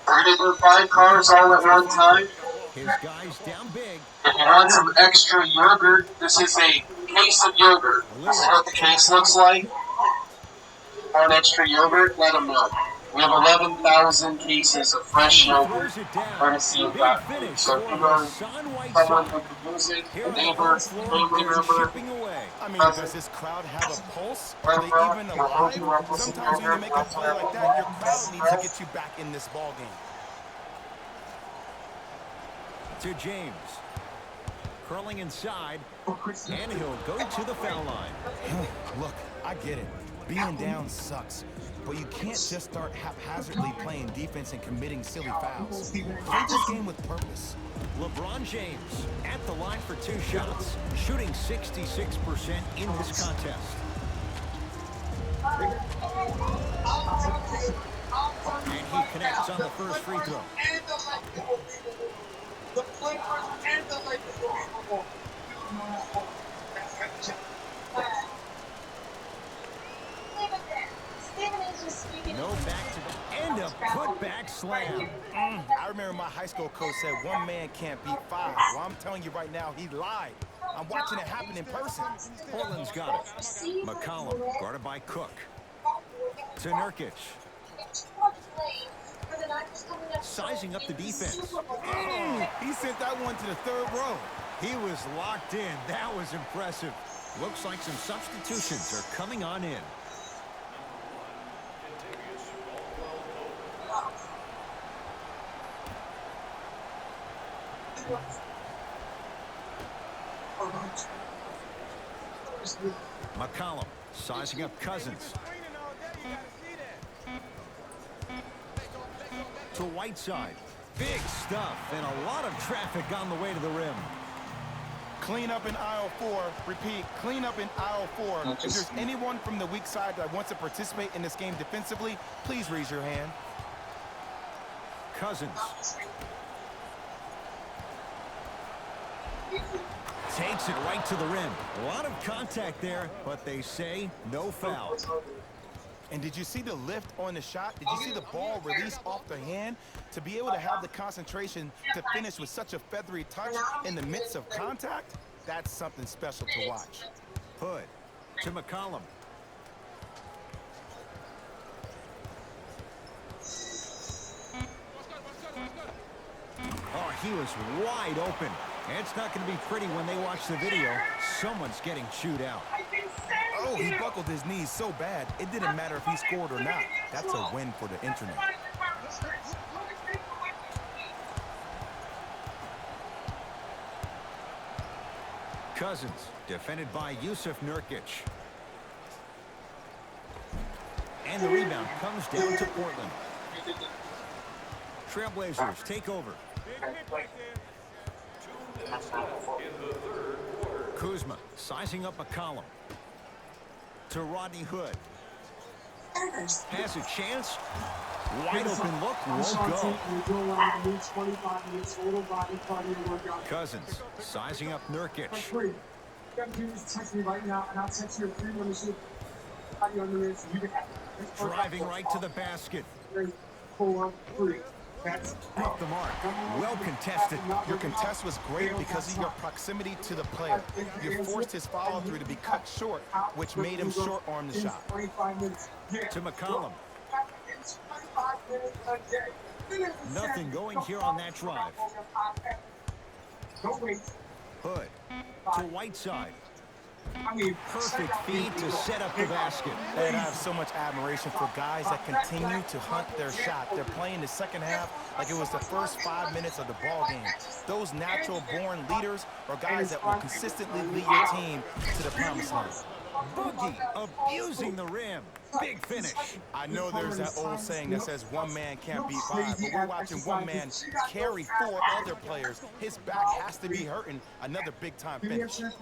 we're going to do 5 cars all at one time. His guys down big. If you want some extra yogurt, this is a case of yogurt. This is what the case looks like. Want extra yogurt? Let them know. We have 11,000 cases of fresh yogurt courtesy of that. So if you know someone who could use it, a neighbor, family member, I mean, does this crowd have a pulse? Are they even alive? Sometimes when you make a play like that, your crowd needs to get you back in this ball game. To James. Curling inside, and he'll go to the foul line. Look, I get it. Being down sucks. But you can't just start haphazardly playing defense and committing silly fouls. Play this game with purpose. LeBron James at the line for 2 shots, shooting 66% in this contest. And he connects on the first free throw. The players and the Lakers. No back-to-back. And a put-back slam. I remember my high school coach said 1 man can't beat 5. Well, I'm telling you right now, he lied. I'm watching it happen in person. Portland's got it. McCollum, guarded by Cook. To Nurkic. Sizing up the defense. He sent that one to the 3rd row. He was locked in. That was impressive. Looks like some substitutions are coming on in. McCollum sizing up Cousins. To Whiteside. Big stuff and a lot of traffic on the way to the rim. Clean up in aisle 4. Repeat, clean up in aisle 4. If there's anyone from the weak side that wants to participate in this game defensively, please raise your hand. Cousins. Takes it right to the rim. A lot of contact there, but they say no foul. And did you see the lift on the shot? Did you see the ball release off the hand? To be able to have the concentration to finish with such a feathery touch in the midst of contact, that's something special to watch. Hood to McCollum. Oh, he was wide open. And it's not going to be pretty when they watch the video. Someone's getting chewed out. Oh, he buckled his knees so bad, it didn't matter if he scored or not. That's a win for the internet. Cousins, defended by Yusuf Nurkic. And the rebound comes down to Portland. Trailblazers take over. 2 minutes left in the third quarter. Kuzma sizing up McCollum. To Rodney Hood. Has a chance. Wide open look, won't go. Cousins sizing up Nurkic. Driving right to the basket. Broke the mark. Well contested. Your contest was great because of your proximity to the player. You forced his follow-through to be cut short, which made him short-arm the shot. To McCollum. Nothing going here on that drive. Hood to Whiteside. Perfect feed to set up the basket. And I have so much admiration for guys that continue to hunt their shot. They're playing the second half like it was the first 5 minutes of the ball game. Those natural-born leaders are guys that will consistently lead your team to the promised land. Boogie abusing the rim. Big finish. I know there's that old saying that says one man can't beat five, but we're watching one man carry 4 other players. His back has to be hurting. Another big-time finish. Hood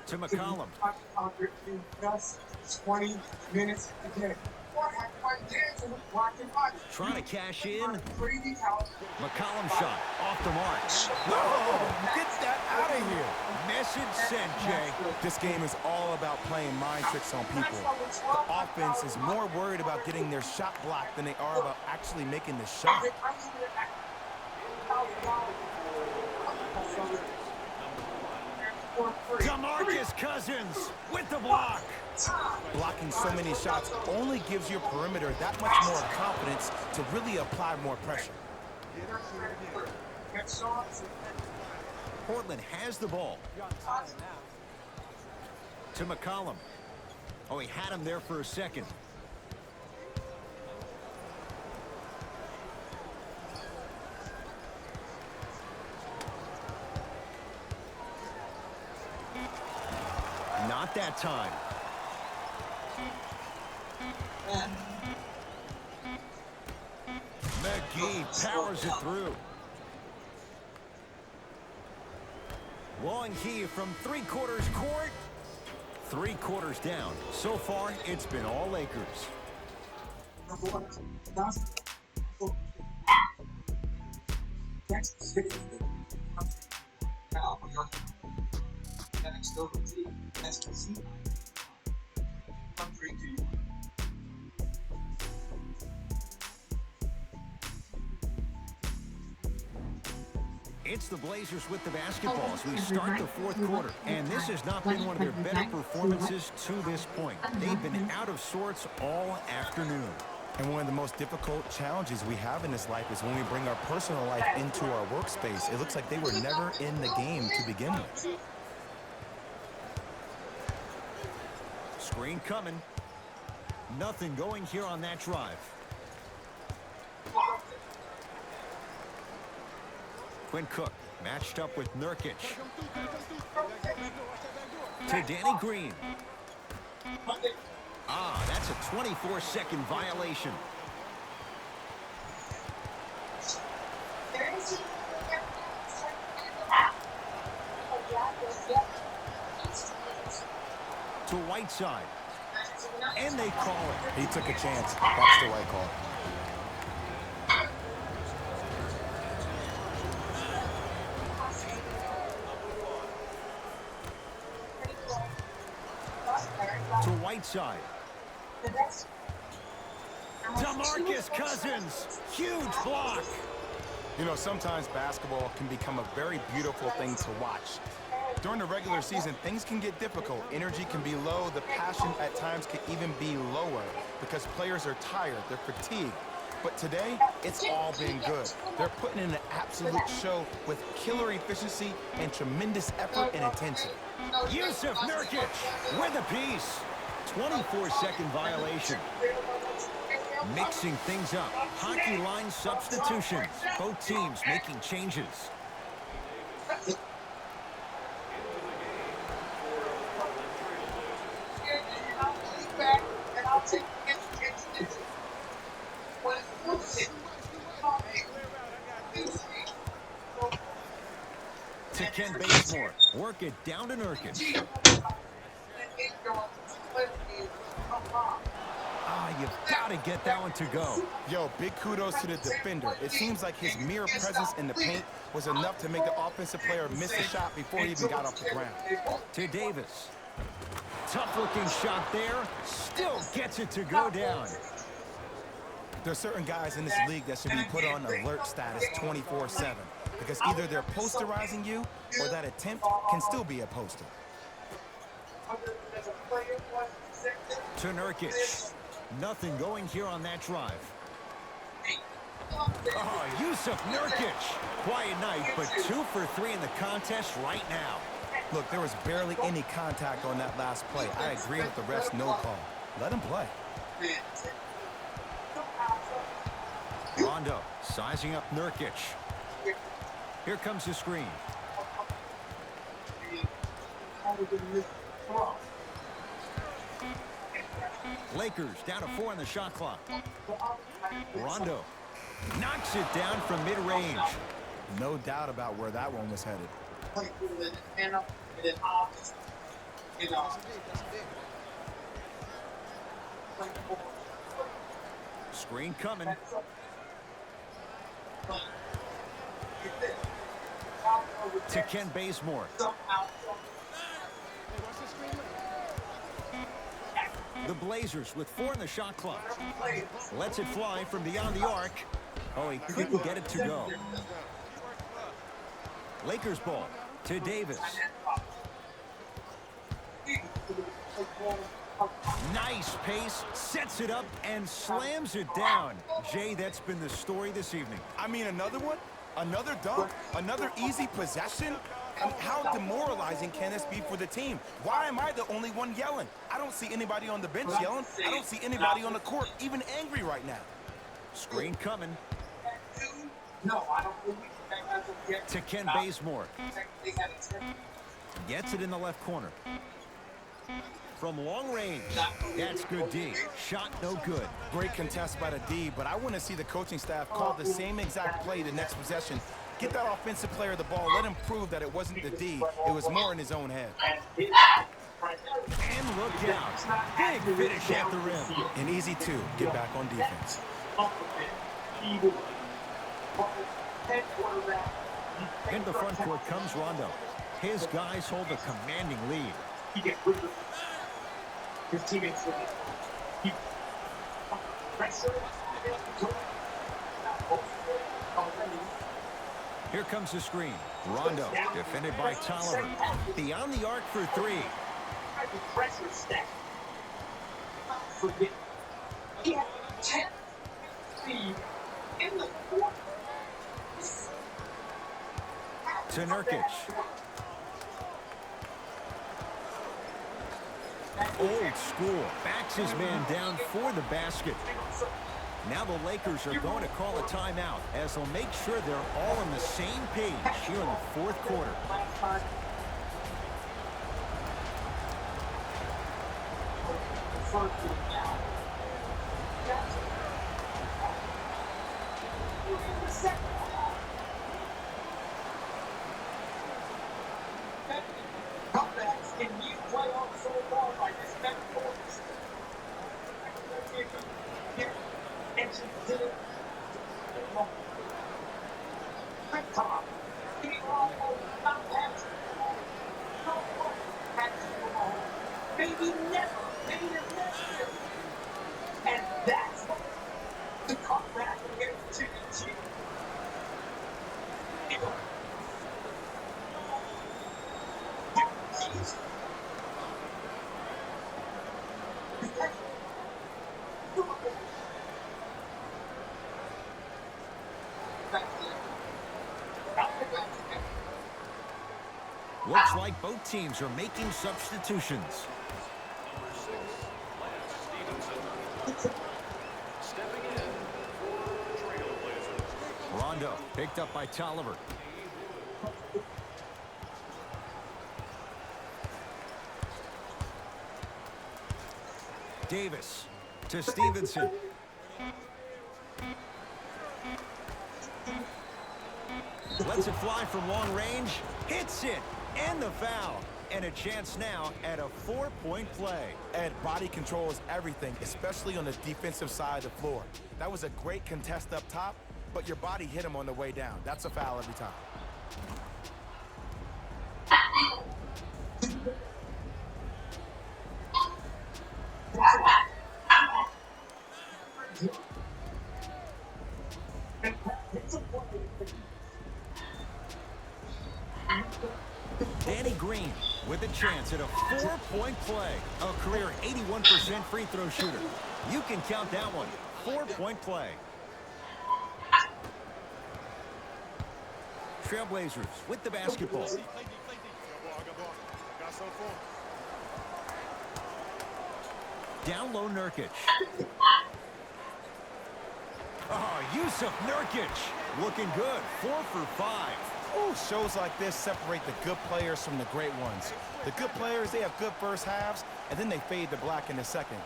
to McCollum. 20 minutes a day. Trying to cash in. McCollum shot off the mark. Whoa, get that out of here. Message sent, Jay. This game is all about playing mind tricks on people. The offense is more worried about getting their shot blocked than they are about actually making the shot. DeMarcus Cousins with the block. Blocking so many shots only gives your perimeter that much more confidence to really apply more pressure. Portland has the ball. To McCollum. Oh, he had him there for a second. Not that time. McGee powers it through. Long key from 3/4 court. 3/4 down. So far, it's been all Lakers. It's the Blazers with the basketball as we start the 4th quarter. And this has not been one of their better performances to this point. They've been out of sorts all afternoon. And one of the most difficult challenges we have in this life is when we bring our personal life into our workspace. It looks like they were never in the game to begin with. Screen coming. Nothing going here on that drive. Quinn Cook matched up with Nurkic. To Danny Green. Ah, that's a 24-second violation. To Whiteside. And they call it. He took a chance. That's the right call. To Whiteside. DeMarcus Cousins. Huge block. You know, sometimes basketball can become a very beautiful thing to watch. During the regular season, things can get difficult. Energy can be low. The passion at times can even be lower because players are tired. They're fatigued. But today, it's all been good. They're putting in an absolute show with killer efficiency and tremendous effort and intensity. Yusuf Nurkic with a piece. 24-second violation. Mixing things up. Hockey line substitutions. Both teams making changes. To Ken Bazemore. Work it down to Nurkic. You've got to get that one to go. Yo, big kudos to the defender. It seems like his mere presence in the paint was enough to make the offensive player miss a shot before he even got off the ground. To Davis. Tough-looking shot there. Still gets it to go down. There's certain guys in this league that should be put on alert status 24/7 because either they're posterizing you or that attempt can still be a poster. To Nurkic. Nothing going here on that drive. Oh, Yusuf Nurkic. Quiet night, but 2 for 3 in the contest right now. Look, there was barely any contact on that last play. I agree with the ref's no call. Let him play. Rondo sizing up Nurkic. Here comes the screen. Lakers down to 4 on the shot clock. Rondo knocks it down from mid-range. No doubt about where that one was headed. Screen coming. To Ken Bazemore. The Blazers with 4 in the shot clock. Lets it fly from beyond the arc. Oh, he couldn't get it to go. Lakers ball to Davis. Nice pace, sets it up and slams it down. Jay, that's been the story this evening. I mean, another one? Another dunk? Another easy possession? And how demoralizing can this be for the team? Why am I the only one yelling? I don't see anybody on the bench yelling. I don't see anybody on the court even angry right now. Screen coming. To Ken Bazemore. Gets it in the left corner. From long range. That's good D. Shot no good. Great contest by the D, but I want to see the coaching staff call the same exact play the next possession. Get that offensive player the ball. Let him prove that it wasn't the D. It was more in his own head. And look out. Big finish at the rim. And easy, too. Get back on defense. In the front court comes Rondo. His guys hold a commanding lead. His teammates Here comes the screen. Rondo, defended by Tolliver. Beyond the arc for 3. He had 10 speed in the fourth. To Nurkic. Old school. Backs his man down for the basket. Now the Lakers are going to call a timeout as they'll make sure they're all on the same page here in the fourth quarter. Comebacks in new playoffs so far by this metaphors. And she did it. Quick time. He almost not passed. No one had to go. Maybe never. Maybe never. And that's the comeback against the team. Looks like both teams are making substitutions. Number 6, Lance Stevenson. Stepping in for Trailblazers. Rondo picked up by Tolliver. Davis To Stevenson. Lets it fly from long range. Hits it. And the foul. And a chance now at a 4-point play. Ed, body control is everything, especially on the defensive side of the floor. That was a great contest up top, but your body hit him on the way down. That's a foul every time. Danny Green with a chance at a 4-point play. A career 81% free throw shooter. You can count that one. 4-point play. Trailblazers with the basketball. Down low, Nurkic. Oh, Yusuf Nurkic. Looking good. 4 for 5. Ooh, shows like this separate the good players from the great ones. The good players, they have good first halves, and then they fade to black in the second.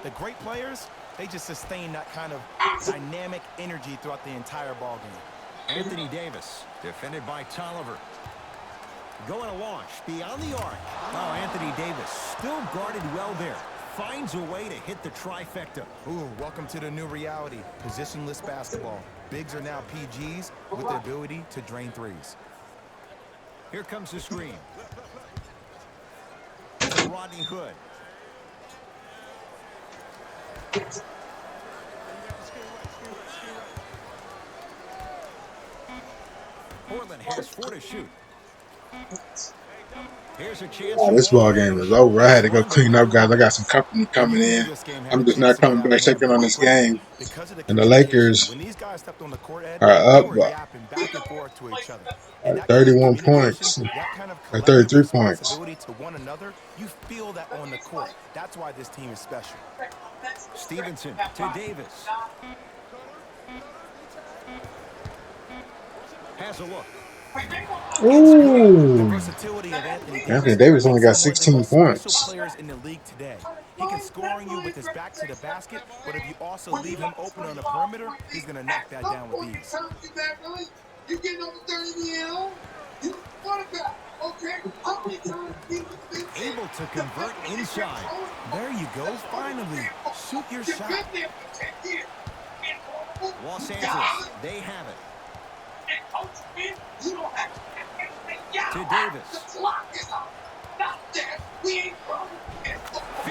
The great players, they just sustain that kind of dynamic energy throughout the entire ball game. Anthony Davis, defended by Tolliver. Going to launch beyond the arc. Oh, Anthony Davis still guarded well there. Finds a way to hit the trifecta. Ooh, welcome to the new reality. Positionless basketball. Bigs are now PGs with the ability to drain threes. Here comes the screen. To Rodney Hood. Portland has 4 to shoot. Here's a chance. Oh, this ball game is over. I had to go clean up, guys. I got some company coming in. I'm just not coming back checking on this game. And the Lakers are up by 31 points. Or 33 points. You feel that on the court. That's why this team is special. Stevenson to Davis. Has a look. Ooh. Anthony Davis only got 16 points. Players in the league today. He can score on you with his back to the basket, but if you also leave him open on the perimeter, he's going to knock that down with ease. You getting over 30 years? You quarterback, okay? How many times able to convert inside. There you go. Finally, shoot your shot. Los Angeles, they have it. To Davis.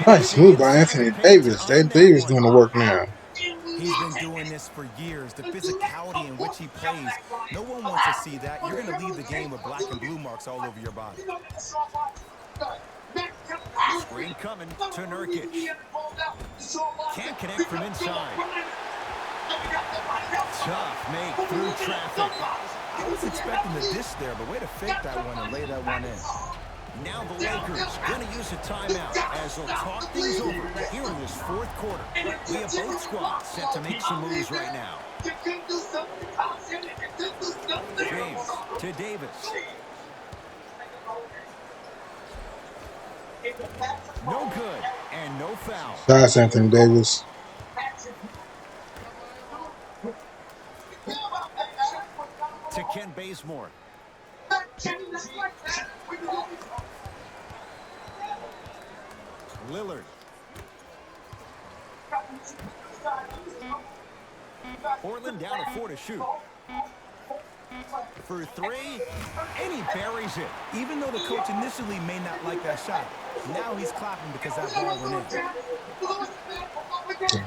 Nice move by Anthony Davis. That Davis doing the work now. He's been doing this for years. The physicality in which he plays. No one wants to see that. You're going to leave the game with black and blue marks all over your body. Screen coming to Nurkic. Can't connect from inside. Tough make through traffic. I was expecting the dish there, but way to fake that one and lay that one in. Now the Lakers going to use a timeout as they'll talk things over here in this 4th quarter. We have both squads set to make some moves right now. James to Davis. No good and no foul. That's Anthony Davis. To Ken Bazemore. Lillard. Portland down to 4 to shoot. For 3, and he buries it. Even though the coach initially may not like that shot, now he's clapping because that ball went in.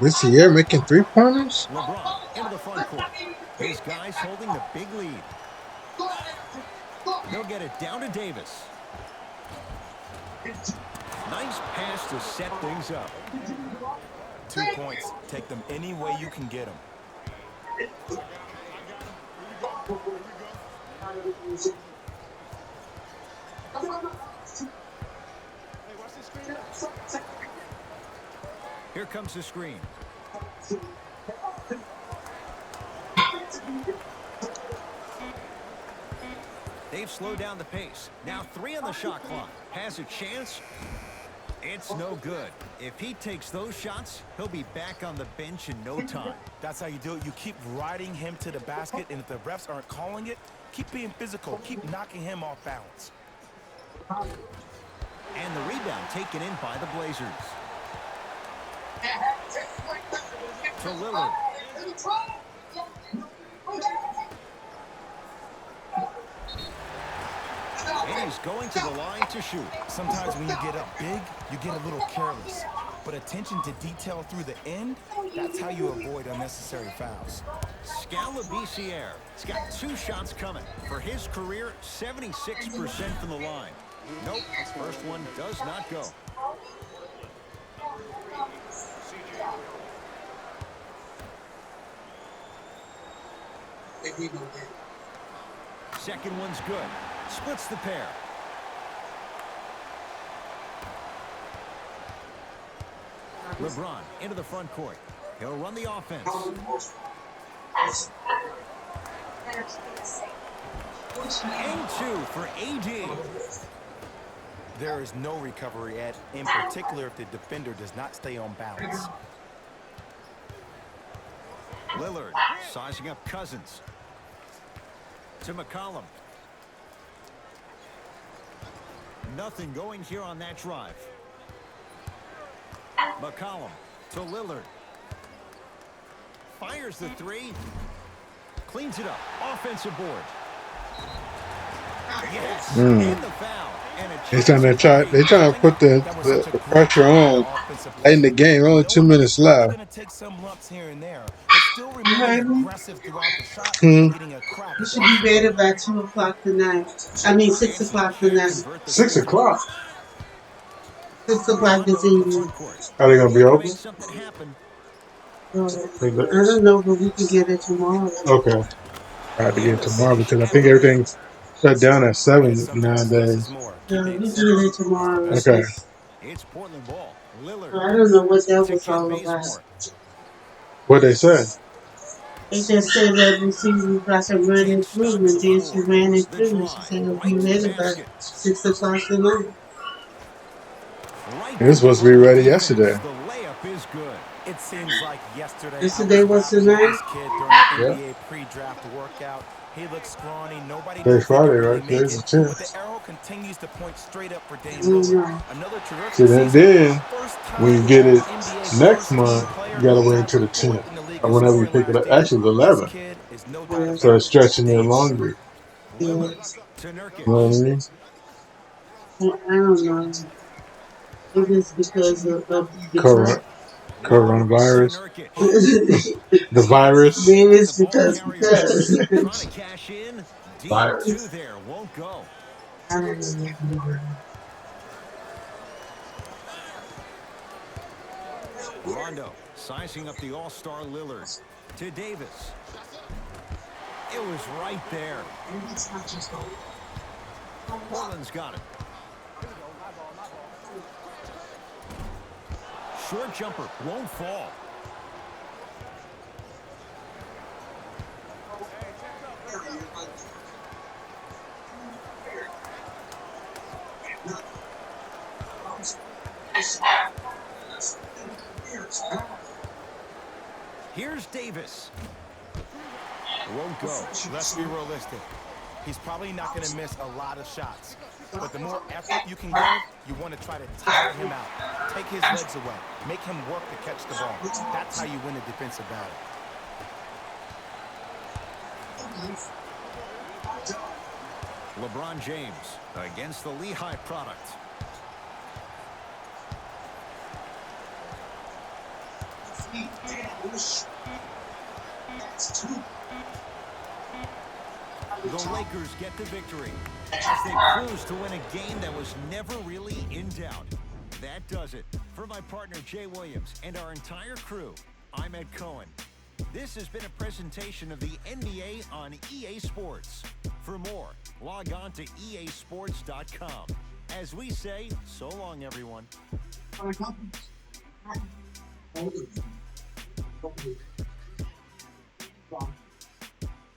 This year making 3-pointers? LeBron into the front court. His guys holding the big lead. They'll get it down to Davis. Nice pass to set things up. 2 points. Take them any way you can get them. Here comes the screen. They've slowed down the pace. Now 3 on the shot clock. Has a chance. It's no good. If he takes those shots, he'll be back on the bench in no time. That's how you do it. You keep riding him to the basket, and if the refs aren't calling it, keep being physical. Keep knocking him off balance. And the rebound taken in by the Blazers. To Lillard. And he's going to the line to shoot. Sometimes when you get up big, you get a little careless. But attention to detail through the end, that's how you avoid unnecessary fouls. Scalabrine has got 2 shots coming. For his career, 76% from the line. Nope, first one does not go. Second one's good. Splits the pair. LeBron into the front court. He'll run the offense. And 2 for AD. There is no recovery, Ed, in particular if the defender does not stay on balance. Lillard sizing up Cousins. To McCollum. Nothing going here on that drive. McCollum to Lillard. Fires the 3. Cleans it up. Offensive board. Yes. In the foul. And They're trying to put the pressure on in the game. Only 2 minutes left. Going to take some lumps here and there, but still remain aggressive throughout the shot, getting a crack. You should be ready by 2 o'clock tonight. I mean 6 o'clock tonight. 6 o'clock. 6 o'clock this evening. Are they gonna be open? I don't know, but we can get it tomorrow. Okay. I have to get it tomorrow because I think everything's shut down at 7 nowadays. Yeah, we can get it tomorrow. Okay. It's Portland ball. Lillard. I don't know what that was all about. What they said? They just said that the season was about to run it through, and then she ran it through, and she said it'll be ready by 6 o'clock tonight. It was supposed to be ready yesterday. The layup is good. It seems like yesterday. Yesterday was tonight? This kid during the NBA pre-draft workout. He looks scrawny. Nobody knows Today's Friday, really right? Today's the 10th. But the arrow continues to point straight up for Damian Lilliard. Another terrific So then, when you get it NBA next month, you gotta wait until the 10th. Or whenever you pick it up. Actually, the 11th. So it's stretching it longer. Yeah. You know what I mean? I don't know. It is because of the Coronavirus. The virus. It is because. Trying to cash in. Deep Virus. 2 there. Won't go. I don't know. Rondo sizing up the all-star Lillard. To Davis. It was right there. Portland's got it. Short jumper won't fall. Here's Davis. Won't go. Let's be realistic. He's probably not going to miss a lot of shots. But the more effort you can give, you want to try to tire him out. Take his legs away. Make him work to catch the ball. That's how you win a defensive battle. LeBron James against the Lehigh product. The Lakers get the victory as they cruise to win a game that was never really in doubt. That does it. For my partner Jay Williams and our entire crew, I'm Ed Cohen. This has been a presentation of the NBA on EA Sports. For more, log on to easports.com. As we say, so long, everyone.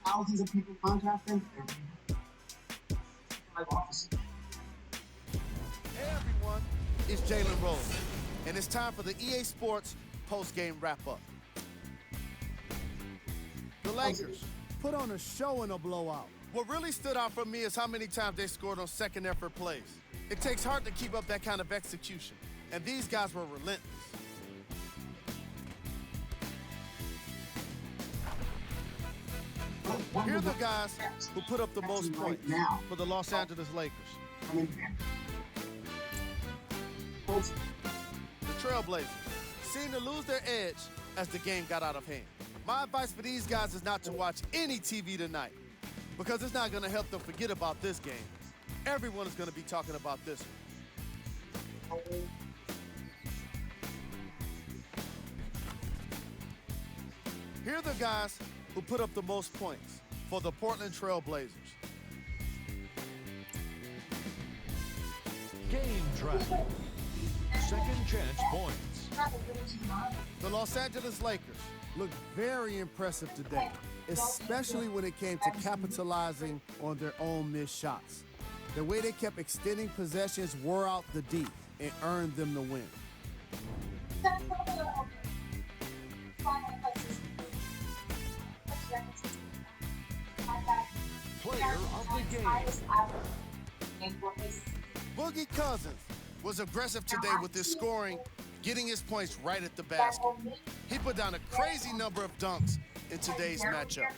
Thousands of people contact them. Hey everyone, is Jalen Rose, and it's time for the EA Sports post-game wrap-up. The Lakers put on a show in a blowout. What really stood out for me is how many times they scored on second effort plays. It takes heart to keep up that kind of execution, and these guys were relentless. Here are the guys who put up the most points for the Los Angeles Lakers. The Trailblazers seemed to lose their edge as the game got out of hand. My advice for these guys is not to watch any TV tonight, because it's not going to help them forget about this game. Everyone is going to be talking about this one. Here are the guys who put up the most points for the Portland Trailblazers. Game track. Second chance points. The Los Angeles Lakers looked very impressive today, especially when it came to capitalizing on their own missed shots. The way they kept extending possessions wore out the D and earned them the win. Player of the game. Boogie Cousins was aggressive today with his scoring, getting his points right at the basket. He put down a crazy number of dunks in today's matchup.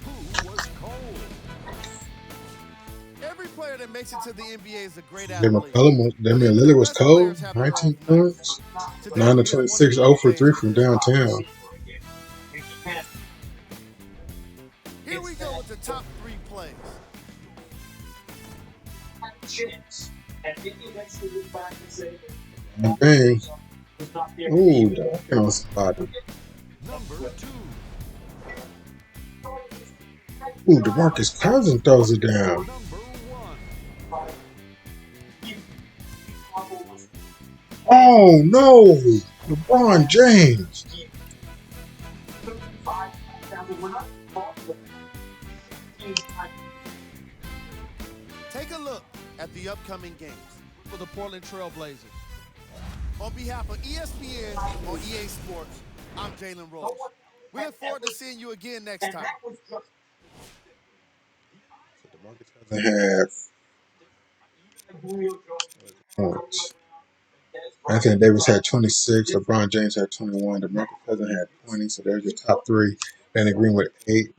Who was cold? Every player that makes it to the NBA is a great Damian athlete. Lilliard was cold. 19 points. 9 of 26, 0 for 3 from downtown. Here we go with the top 3 plays. Bang. Ooh, that was spotted. Number 2. Ooh, DeMarcus Cousins throws it down. Number 1. Oh no, LeBron James. Take a look at the upcoming games for the Portland Trailblazers. On behalf of ESPN on EA Sports, I'm Jalen Rose. We look forward to seeing you again next time. They have points. Anthony Davis had 26. LeBron James had 21. DeMarcus Cousins had 20. So there's your top 3. Danny Green with 8.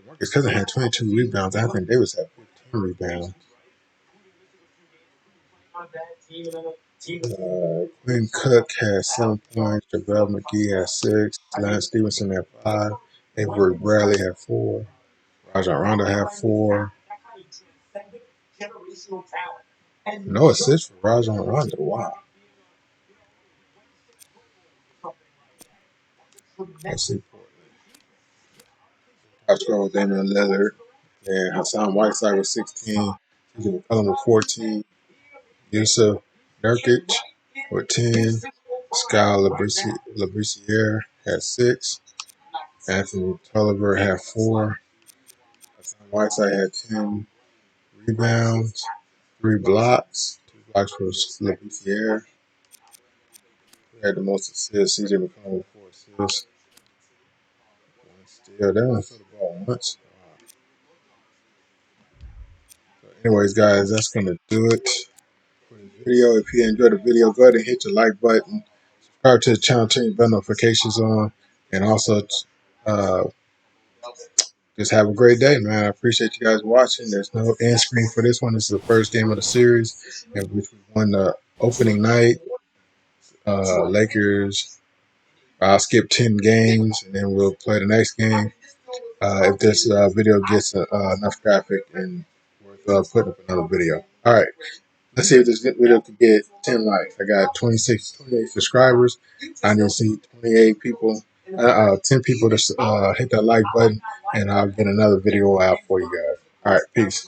DeMarcus Cousins had 22 rebounds. Anthony Davis had 15 rebounds. Quinn Cook had 7 points. JaVale McGee had 6. Lance Stevenson had 5. Avery Bradley had 4. Rajon Rondo had 4. No assists for Rajon Rondo. Wow. Let's see. Top scorer with Damian Lilliard. And Hassan Whiteside with 16. CJ McCollum with 14. Yusuf Nurkic with 10. Sky Labrisiere had 6. Anthony Tolliver had 4. Hassan Whiteside had 10 rebounds, 3 blocks, 2 blocks for Labrisiere. He had the most assists. CJ McCollum with 4 assists. 1 steal. They only threw the ball once. So anyways, guys, that's going to do it for this video. If you enjoyed the video, go ahead and hit your like button. Subscribe to the channel, turn your bell notifications on, and also just have a great day, man. I appreciate you guys watching. There's no end screen for this one. This is the first game of the series, and which we won the opening night. Lakers, I'll skip 10 games, and then we'll play the next game. If this video gets enough traffic and worth putting up another video. All right. Let's see if this video could get 10 likes. I got 28 subscribers. I need to see 28 people, 10 people to hit that like button, and I'll get another video out for you guys. All right, peace.